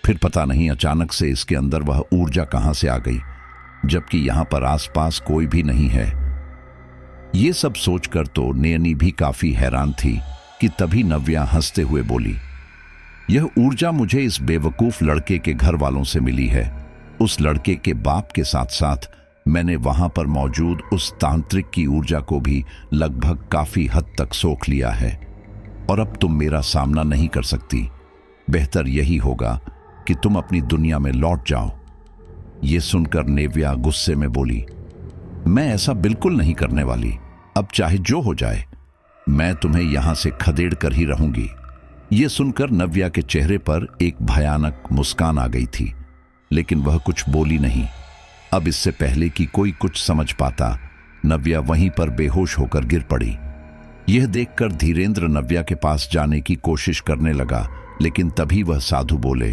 फिर पता नहीं अचानक से इसके अंदर वह ऊर्जा कहां से आ गई, जबकि यहां पर आसपास कोई भी नहीं है। ये सब सोचकर तो नयनी भी काफी हैरान थी कि तभी नव्या हंसते हुए बोली, यह ऊर्जा मुझे इस बेवकूफ लड़के के घर वालों से मिली है। उस लड़के के बाप के साथ साथ मैंने वहां पर मौजूद उस तांत्रिक की ऊर्जा को भी लगभग काफी हद तक सोख लिया है और अब तुम मेरा सामना नहीं कर सकती। बेहतर यही होगा कि तुम अपनी दुनिया में लौट जाओ। ये सुनकर नव्या गुस्से में बोली, मैं ऐसा बिल्कुल नहीं करने वाली, अब चाहे जो हो जाए, मैं तुम्हें यहां से खदेड़ कर ही रहूंगी। ये सुनकर नव्या के चेहरे पर एक भयानक मुस्कान आ गई थी, लेकिन वह कुछ बोली नहीं। अब इससे पहले कि कोई कुछ समझ पाता, नव्या वहीं पर बेहोश होकर गिर पड़ी। यह देखकर धीरेंद्र नव्या के पास जाने की कोशिश करने लगा, लेकिन तभी वह साधु बोले,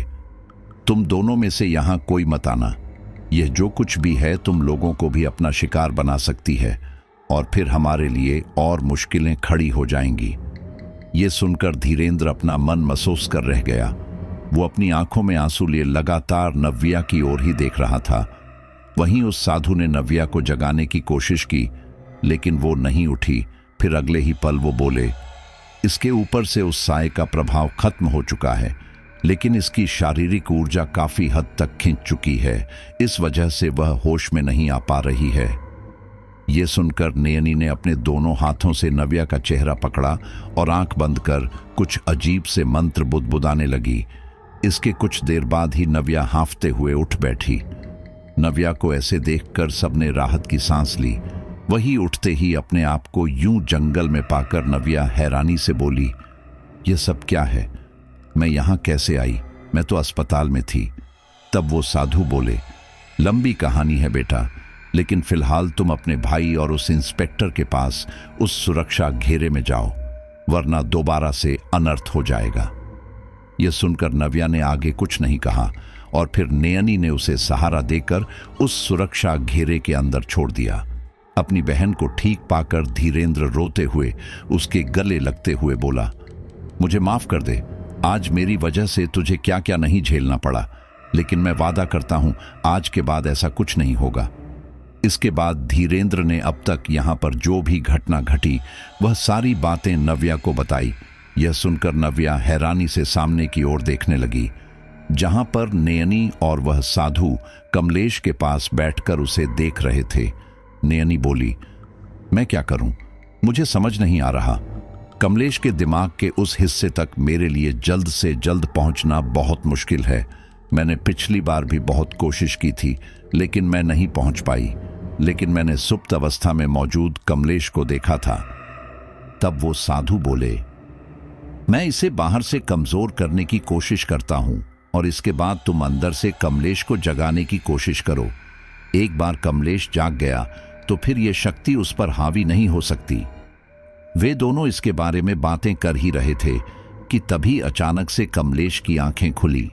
तुम दोनों में से यहां कोई मत आना। यह जो कुछ भी है तुम लोगों को भी अपना शिकार बना सकती है और फिर हमारे लिए और मुश्किलें खड़ी हो जाएंगी। यह सुनकर धीरेंद्र अपना मन महसूस कर रह गया। वो अपनी आंखों में आंसू लिए लगातार नव्या की ओर ही देख रहा था। वहीं उस साधु ने नव्या को जगाने की कोशिश की, लेकिन वो नहीं उठी। फिर अगले ही पल वो बोले, इसके ऊपर से उस साए का प्रभाव खत्म हो चुका है, लेकिन इसकी शारीरिक ऊर्जा काफी हद तक खिंच चुकी है, इस वजह से वह होश में नहीं आ पा रही है। यह सुनकर नयनी ने अपने दोनों हाथों से नव्या का चेहरा पकड़ा और आंख बंद कर कुछ अजीब से मंत्र बुदबुदाने लगी। इसके कुछ देर बाद ही नव्या हांफते हुए उठ बैठी। नव्या को ऐसे देखकर सबने राहत की सांस ली। वही उठते ही अपने आप को यूं जंगल में पाकर नव्या हैरानी से बोली, यह सब क्या है? मैं यहां कैसे आई? मैं तो अस्पताल में थी। तब वो साधु बोले, लंबी कहानी है बेटा, लेकिन फिलहाल तुम अपने भाई और उस इंस्पेक्टर के पास उस सुरक्षा घेरे में जाओ। वरना दोबारा से अनर्थ हो जाएगा। यह सुनकर नव्या ने आगे कुछ नहीं कहा और फिर नयनी ने उसे सहारा देकर उस सुरक्षा घेरे के अंदर छोड़ दिया। अपनी बहन को ठीक पाकर धीरेंद्र रोते हुए उसके गले लगते हुए बोला, मुझे माफ कर दे, आज मेरी वजह से तुझे क्या क्या नहीं झेलना पड़ा, लेकिन मैं वादा करता हूं आज के बाद ऐसा कुछ नहीं होगा। इसके बाद धीरेंद्र ने अब तक यहां पर जो भी घटना घटी वह सारी बातें नव्या को बताई। यह सुनकर नव्या हैरानी से सामने की ओर देखने लगी, जहां पर नयनी और वह साधु कमलेश के पास बैठकर उसे देख रहे थे। नयनी बोली, मैं क्या करूं, मुझे समझ नहीं आ रहा। कमलेश के दिमाग के उस हिस्से तक मेरे लिए जल्द से जल्द पहुंचना बहुत मुश्किल है। मैंने पिछली बार भी बहुत कोशिश की थी, लेकिन मैं नहीं पहुंच पाई। लेकिन मैंने सुप्त अवस्था में मौजूद कमलेश को देखा था। तब वो साधु बोले, मैं इसे बाहर से कमजोर करने की कोशिश करता हूं और इसके बाद तुम अंदर से कमलेश को जगाने की कोशिश करो। एक बार कमलेश जाग गया तो फिर यह शक्ति उस पर हावी नहीं हो सकती। वे दोनों इसके बारे में बातें कर ही रहे थे कि तभी अचानक से कमलेश की आंखें खुली।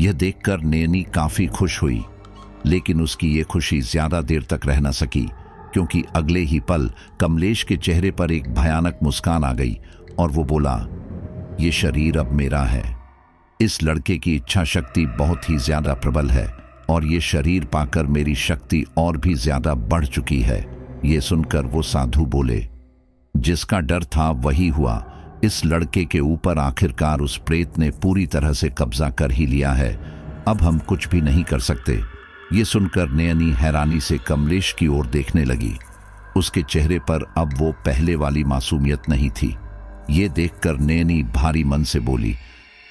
यह देखकर नयनी काफी खुश हुई, लेकिन उसकी ये खुशी ज्यादा देर तक रह न सकी, क्योंकि अगले ही पल कमलेश के चेहरे पर एक भयानक मुस्कान आ गई और वो बोला, ये शरीर अब मेरा है। इस लड़के की इच्छा शक्ति बहुत ही ज्यादा प्रबल है और ये शरीर पाकर मेरी शक्ति और भी ज्यादा बढ़ चुकी है। ये सुनकर वो साधु बोले, जिसका डर था वही हुआ। इस लड़के के ऊपर आखिरकार उस प्रेत ने पूरी तरह से कब्जा कर ही लिया है। अब हम कुछ भी नहीं कर सकते। ये सुनकर नयनी हैरानी से कमलेश की ओर देखने लगी। उसके चेहरे पर अब वो पहले वाली मासूमियत नहीं थी। ये देखकर नयनी भारी मन से बोली,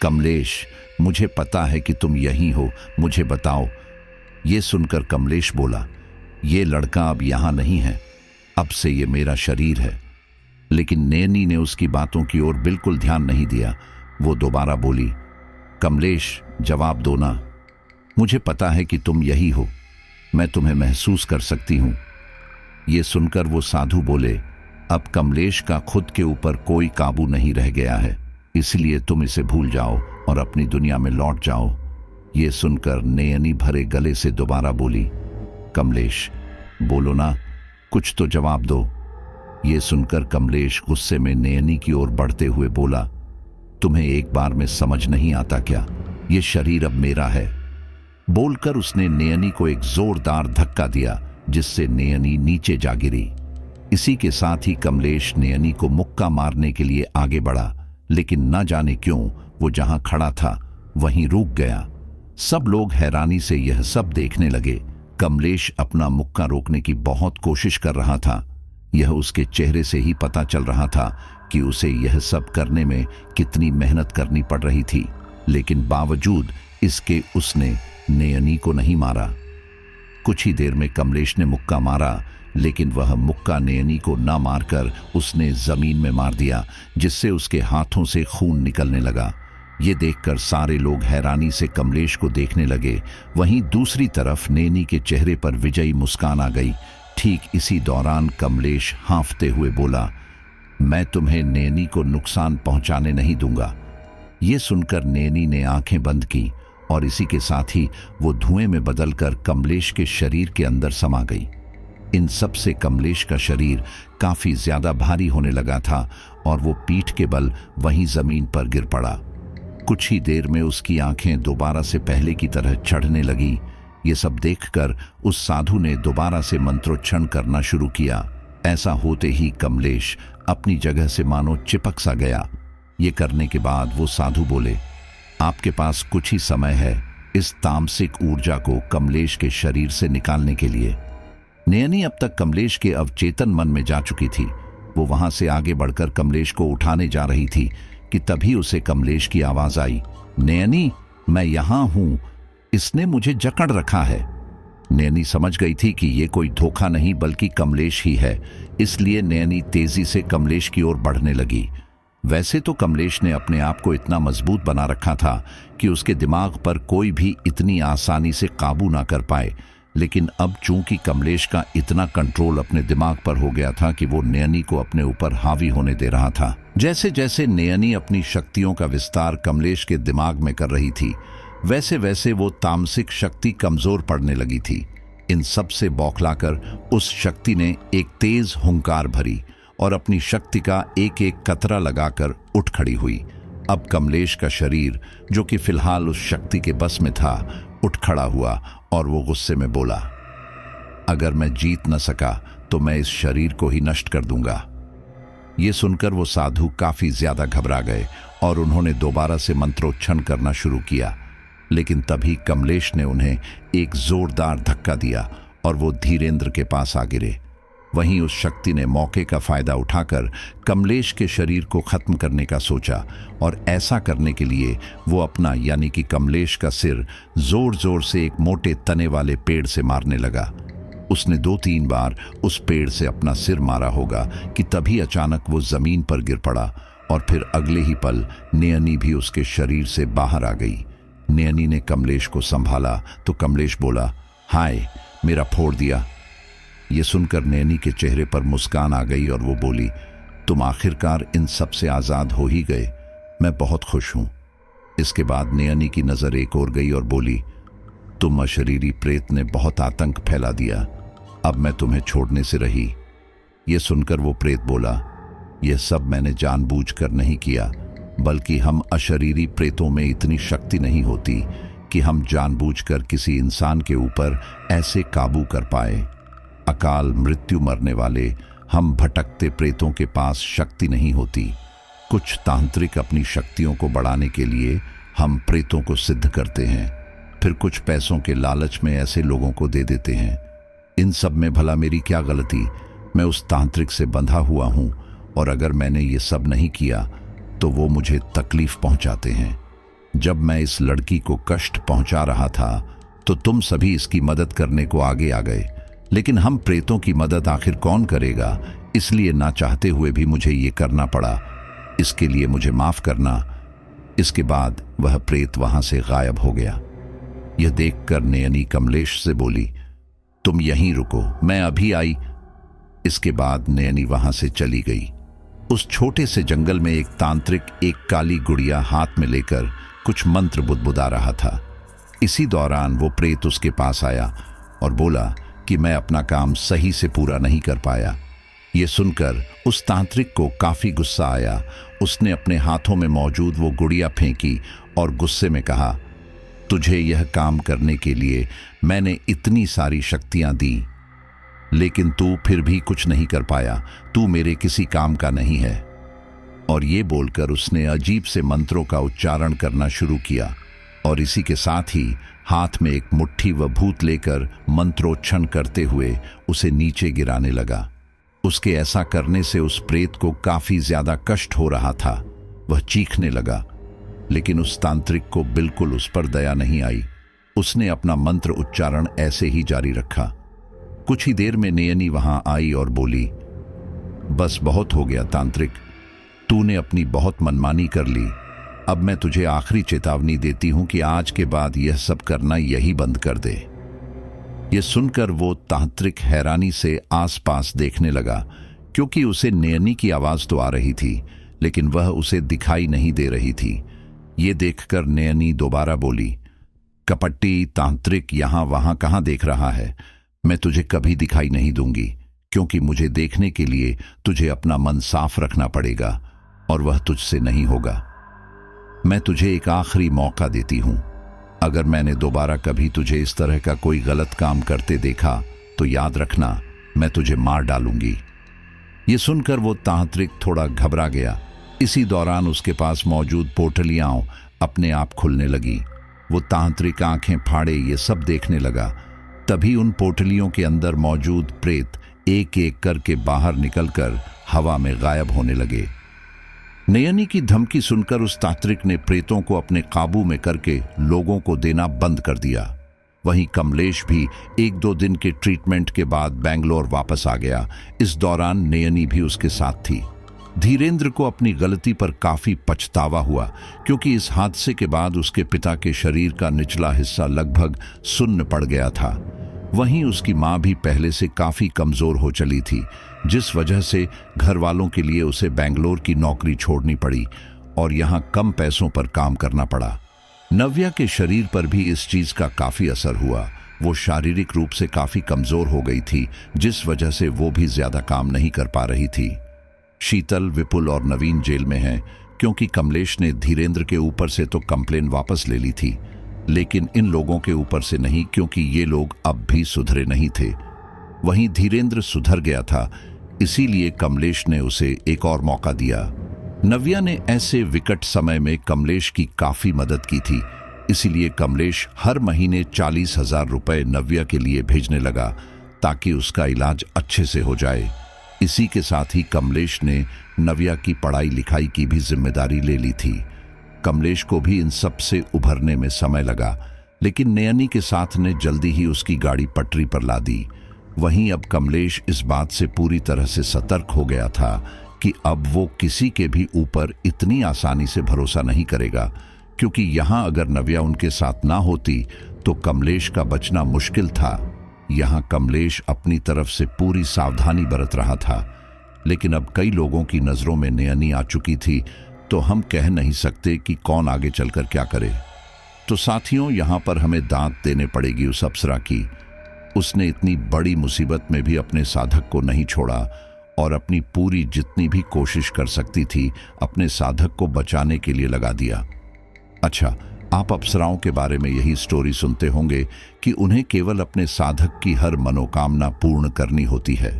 कमलेश, मुझे पता है कि तुम यहीं हो, मुझे बताओ। ये सुनकर कमलेश बोला, ये लड़का अब यहां नहीं है, अब से ये मेरा शरीर है। लेकिन नयनी ने उसकी बातों की ओर बिल्कुल ध्यान नहीं दिया। वो दोबारा बोली, कमलेश, जवाब दो ना। मुझे पता है कि तुम यही हो, मैं तुम्हें महसूस कर सकती हूं। ये सुनकर वो साधु बोले, अब कमलेश का खुद के ऊपर कोई काबू नहीं रह गया है, इसलिए तुम इसे भूल जाओ और अपनी दुनिया में लौट जाओ। ये सुनकर नयनी भरे गले से दोबारा बोली, कमलेश, बोलो ना, कुछ तो जवाब दो। ये सुनकर कमलेश गुस्से में नयनी की ओर बढ़ते हुए बोला, तुम्हें एक बार में समझ नहीं आता क्या? ये शरीर अब मेरा है। बोलकर उसने नयनी को एक जोरदार धक्का दिया, जिससे नयनी नीचे जा गिरी। इसी के साथ ही कमलेश नयनी को मुक्का मारने के लिए आगे बढ़ा, लेकिन न जाने क्यों वो जहां खड़ा था वहीं रुक गया। सब लोग हैरानी से यह सब देखने लगे। कमलेश अपना मुक्का रोकने की बहुत कोशिश कर रहा था। यह उसके चेहरे से ही पता चल रहा था कि उसे यह सब करने में कितनी मेहनत करनी पड़ रही थी, लेकिन बावजूद इसके उसने नयनी को नहीं मारा। कुछ ही देर में कमलेश ने मुक्का मारा, लेकिन वह मुक्का नयनी को न मारकर उसने जमीन में मार दिया, जिससे उसके हाथों से खून निकलने लगा। ये देखकर सारे लोग हैरानी से कमलेश को देखने लगे। वहीं दूसरी तरफ नयनी के चेहरे पर विजयी मुस्कान आ गई। ठीक इसी दौरान कमलेश हांफते हुए बोला, मैं तुम्हें नयनी को नुकसान पहुंचाने नहीं दूंगा। ये सुनकर नयनी ने आंखें बंद की और इसी के साथ ही वो धुएं में बदलकर कमलेश के शरीर के अंदर समा गई। इन सब से कमलेश का शरीर काफी ज्यादा भारी होने लगा था और वो पीठ के बल वहीं जमीन पर गिर पड़ा। कुछ ही देर में उसकी आंखें दोबारा से पहले की तरह चढ़ने लगी। ये सब देखकर उस साधु ने दोबारा से मंत्रोच्चारण करना शुरू किया। ऐसा होते ही कमलेश अपनी जगह से मानो चिपक सा गया। ये करने के बाद वो साधु बोले, आपके पास कुछ ही समय है इस तामसिक ऊर्जा को कमलेश के शरीर से निकालने के लिए। नयनी अब तक कमलेश के अवचेतन मन में जा चुकी थी। वो वहां से आगे बढ़कर कमलेश को उठाने जा रही थी कि तभी उसे कमलेश की आवाज आई, नयनी, मैं यहां हूं, इसने मुझे जकड़ रखा है। नयनी समझ गई थी कि ये कोई धोखा नहीं बल्कि कमलेश ही है, इसलिए नयनी तेजी से कमलेश की ओर बढ़ने लगी। वैसे तो कमलेश ने अपने आप को इतना मजबूत बना रखा था कि उसके दिमाग पर कोई भी इतनी आसानी से काबू ना कर पाए, लेकिन अब चूंकि कमलेश का इतना कंट्रोल अपने दिमाग पर हो गया था कि वो नयनी को अपने ऊपर हावी होने दे रहा था। जैसे जैसे नयनी अपनी शक्तियों का विस्तार कमलेश के दिमाग में कर रही थी, वैसे वैसे वो तामसिक शक्ति कमजोर पड़ने लगी थी। इन सब से बौखलाकर उस शक्ति ने एक तेज हुंकार भरी और अपनी शक्ति का एक एक कतरा लगाकर उठ खड़ी हुई। अब कमलेश का शरीर, जो कि फिलहाल उस शक्ति के बस में था, उठ खड़ा हुआ और वो गुस्से में बोला, अगर मैं जीत न सका तो मैं इस शरीर को ही नष्ट कर दूंगा। ये सुनकर वो साधु काफी ज्यादा घबरा गए और उन्होंने दोबारा से मंत्रोच्चारण करना शुरू किया, लेकिन तभी कमलेश ने उन्हें एक जोरदार धक्का दिया और वो धीरेंद्र के पास आ गिरे। वहीं उस शक्ति ने मौके का फायदा उठाकर कमलेश के शरीर को खत्म करने का सोचा और ऐसा करने के लिए वो अपना यानी कि कमलेश का सिर जोर जोर से एक मोटे तने वाले पेड़ से मारने लगा। उसने 2-3 बार उस पेड़ से अपना सिर मारा होगा कि तभी अचानक वो जमीन पर गिर पड़ा और फिर अगले ही पल नयनी भी उसके शरीर से बाहर आ गई। नयनी ने कमलेश को संभाला तो कमलेश बोला, हाय, मेरा फोड़ दिया। ये सुनकर नयनी के चेहरे पर मुस्कान आ गई और वो बोली, तुम आखिरकार इन सब से आजाद हो ही गए, मैं बहुत खुश हूं। इसके बाद नयनी की नजर एक और गई और बोली, तुम अशरीरी प्रेत ने बहुत आतंक फैला दिया, अब मैं तुम्हें छोड़ने से रही। ये सुनकर वो प्रेत बोला, यह सब मैंने जानबूझकर नहीं किया, बल्कि हम अशरीरी प्रेतों में इतनी शक्ति नहीं होती कि हम जानबूझकर किसी इंसान के ऊपर ऐसे काबू कर पाए। अकाल मृत्यु मरने वाले हम भटकते प्रेतों के पास शक्ति नहीं होती। कुछ तांत्रिक अपनी शक्तियों को बढ़ाने के लिए हम प्रेतों को सिद्ध करते हैं, फिर कुछ पैसों के लालच में ऐसे लोगों को दे देते हैं। इन सब में भला मेरी क्या गलती? मैं उस तांत्रिक से बंधा हुआ हूं और अगर मैंने ये सब नहीं किया तो वो मुझे तकलीफ पहुंचाते हैं। जब मैं इस लड़की को कष्ट पहुंचा रहा था तो तुम सभी इसकी मदद करने को आगे आ गए, लेकिन हम प्रेतों की मदद आखिर कौन करेगा, इसलिए ना चाहते हुए भी मुझे ये करना पड़ा। इसके लिए मुझे माफ करना। इसके बाद वह प्रेत वहां से गायब हो गया। यह देखकर नयनी कमलेश से बोली, तुम यहीं रुको, मैं अभी आई। इसके बाद नयनी वहां से चली गई। उस छोटे से जंगल में एक तांत्रिक एक काली गुड़िया हाथ में लेकर कुछ मंत्र बुदबुदा रहा था। इसी दौरान वो प्रेत उसके पास आया और बोला कि मैं अपना काम सही से पूरा नहीं कर पाया। ये सुनकर उस तांत्रिक को काफी गुस्सा आया। उसने अपने हाथों में मौजूद वो गुड़िया फेंकी और गुस्से में कहा, तुझे यह काम करने के लिए मैंने इतनी सारी शक्तियां दी, लेकिन तू फिर भी कुछ नहीं कर पाया। तू मेरे किसी काम का नहीं है। और ये बोलकर उसने अजीब से मंत्रों का उच्चारण करना शुरू किया और इसी के साथ ही हाथ में एक मुट्ठी व भूत लेकर मंत्रोच्चारण करते हुए उसे नीचे गिराने लगा। उसके ऐसा करने से उस प्रेत को काफी ज्यादा कष्ट हो रहा था। वह चीखने लगा, लेकिन उस तांत्रिक को बिल्कुल उस पर दया नहीं आई। उसने अपना मंत्र उच्चारण ऐसे ही जारी रखा। कुछ ही देर में नयनी वहां आई और बोली, बस बहुत हो गया तांत्रिक, तूने अपनी बहुत मनमानी कर ली। अब मैं तुझे आखिरी चेतावनी देती हूं कि आज के बाद यह सब करना यही बंद कर दे। यह सुनकर वो तांत्रिक हैरानी से आसपास देखने लगा, क्योंकि उसे नयनी की आवाज तो आ रही थी, लेकिन वह उसे दिखाई नहीं दे रही थी। ये देखकर नयनी दोबारा बोली, कपट्टी तांत्रिक यहां वहां कहां देख रहा है? मैं तुझे कभी दिखाई नहीं दूंगी, क्योंकि मुझे देखने के लिए तुझे अपना मन साफ रखना पड़ेगा और वह तुझसे नहीं होगा। मैं तुझे एक आखिरी मौका देती हूं। अगर मैंने दोबारा कभी तुझे इस तरह का कोई गलत काम करते देखा तो याद रखना, मैं तुझे मार डालूंगी। ये सुनकर वो तांत्रिक थोड़ा घबरा गया। इसी दौरान उसके पास मौजूद पोटलियां अपने आप खुलने लगी। वो तांत्रिक आंखें फाड़े ये सब देखने लगा। तभी उन पोटलियों के अंदर मौजूद प्रेत एक एक करके बाहर निकलकर हवा में गायब होने लगे। नयनी की धमकी सुनकर उस तांत्रिक ने प्रेतों को अपने काबू में करके लोगों को देना बंद कर दिया। वहीं कमलेश भी 1-2 दिन के ट्रीटमेंट के बाद बेंगलोर वापस आ गया। इस दौरान नयनी भी उसके साथ थी। धीरेंद्र को अपनी गलती पर काफी पछतावा हुआ, क्योंकि इस हादसे के बाद उसके पिता के शरीर का निचला हिस्सा लगभग सुन्न पड़ गया था। वहीं उसकी माँ भी पहले से काफी कमजोर हो चली थी, जिस वजह से घर वालों के लिए उसे बेंगलोर की नौकरी छोड़नी पड़ी और यहाँ कम पैसों पर काम करना पड़ा। नव्या के शरीर पर भी इस चीज का काफी असर हुआ। वो शारीरिक रूप से काफी कमजोर हो गई थी, जिस वजह से वो भी ज्यादा काम नहीं कर पा रही थी। शीतल, विपुल और नवीन जेल में हैं क्योंकि कमलेश ने धीरेंद्र के ऊपर से तो कंप्लेन वापस ले ली थी, लेकिन इन लोगों के ऊपर से नहीं, क्योंकि ये लोग अब भी सुधरे नहीं थे। वहीं धीरेंद्र सुधर गया था, इसीलिए कमलेश ने उसे एक और मौका दिया। नव्या ने ऐसे विकट समय में कमलेश की काफी मदद की थी, इसीलिए कमलेश हर महीने 40,000 रुपए नव्या के लिए भेजने लगा ताकि उसका इलाज अच्छे से हो जाए। इसी के साथ ही कमलेश ने नव्या की पढ़ाई लिखाई की भी जिम्मेदारी ले ली थी। कमलेश को भी इन सब से उभरने में समय लगा, लेकिन नयनी के साथ ने जल्दी ही उसकी गाड़ी पटरी पर ला दी। वहीं अब कमलेश इस बात से पूरी तरह से सतर्क हो गया था कि अब वो किसी के भी ऊपर इतनी आसानी से भरोसा नहीं करेगा, क्योंकि यहाँ अगर नव्या उनके साथ ना होती तो कमलेश का बचना मुश्किल था। यहाँ कमलेश अपनी तरफ से पूरी सावधानी बरत रहा था, लेकिन अब कई लोगों की नजरों में नयनी आ चुकी थी, तो हम कह नहीं सकते कि कौन आगे चलकर क्या करे। तो साथियों, यहाँ पर हमें दांत देने पड़ेगी उस अप्सरा की। उसने इतनी बड़ी मुसीबत में भी अपने साधक को नहीं छोड़ा और अपनी पूरी जितनी भी कोशिश कर सकती थी अपने साधक को बचाने के लिए लगा दिया। अच्छा, आप अप्सराओं के बारे में यही स्टोरी सुनते होंगे कि उन्हें केवल अपने साधक की हर मनोकामना पूर्ण करनी होती है।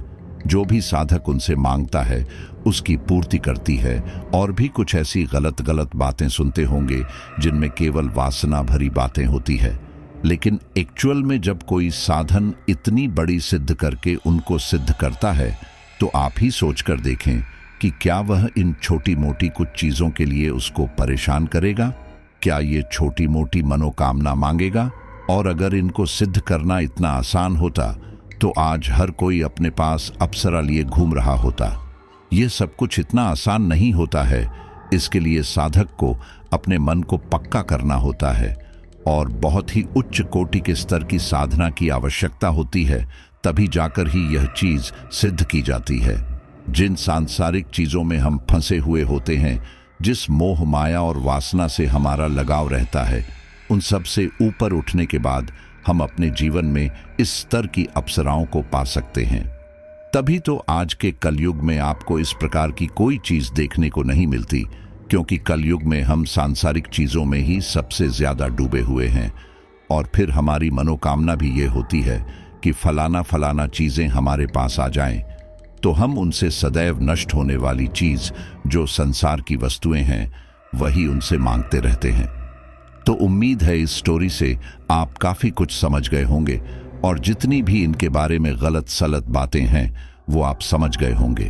जो भी साधक उनसे मांगता है उसकी पूर्ति करती है, और भी कुछ ऐसी गलत गलत बातें सुनते होंगे जिनमें केवल वासना भरी बातें होती है। लेकिन एक्चुअल में जब कोई साधन इतनी बड़ी सिद्ध करके उनको सिद्ध करता है, तो आप ही सोचकर देखें कि क्या वह इन छोटी मोटी कुछ चीजों के लिए उसको परेशान करेगा? क्या ये छोटी मोटी मनोकामना मांगेगा? और अगर इनको सिद्ध करना इतना आसान होता तो आज हर कोई अपने पास अप्सरा लिए घूम रहा होता। ये सब कुछ इतना आसान नहीं होता है। इसके लिए साधक को अपने मन को पक्का करना होता है और बहुत ही उच्च कोटि के स्तर की साधना की आवश्यकता होती है, तभी जाकर ही यह चीज सिद्ध की जाती है। जिन सांसारिक चीजों में हम फंसे हुए होते हैं, जिस मोह माया और वासना से हमारा लगाव रहता है, उन सब से ऊपर उठने के बाद हम अपने जीवन में इस स्तर की अप्सराओं को पा सकते हैं। तभी तो आज के कलयुग में आपको इस प्रकार की कोई चीज देखने को नहीं मिलती, क्योंकि कलयुग में हम सांसारिक चीजों में ही सबसे ज्यादा डूबे हुए हैं। और फिर हमारी मनोकामना भी ये होती है कि फलाना फलाना चीजें हमारे पास आ जाएं, तो हम उनसे सदैव नष्ट होने वाली चीज जो संसार की वस्तुएं हैं वही उनसे मांगते रहते हैं। तो उम्मीद है इस स्टोरी से आप काफी कुछ समझ गए होंगे, और जितनी भी इनके बारे में गलत सलत बातें हैं वो आप समझ गए होंगे।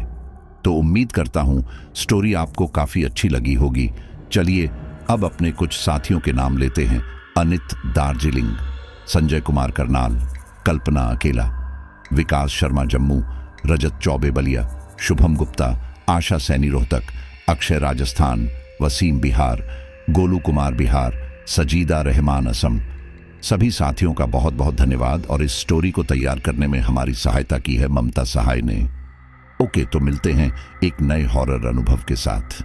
तो उम्मीद करता हूं स्टोरी आपको काफी अच्छी लगी होगी। चलिए अब अपने कुछ साथियों के नाम लेते हैं। अनित दार्जिलिंग, संजय कुमार करनाल, कल्पना अकेला, विकास शर्मा जम्मू, रजत चौबे बलिया, शुभम गुप्ता, आशा सैनी रोहतक, अक्षय राजस्थान, वसीम बिहार, गोलू कुमार बिहार, सजीदा रहमान असम। सभी साथियों का बहुत बहुत धन्यवाद, और इस स्टोरी को तैयार करने में हमारी सहायता की है ममता सहाय ने। ओके, तो मिलते हैं एक नए हॉरर अनुभव के साथ।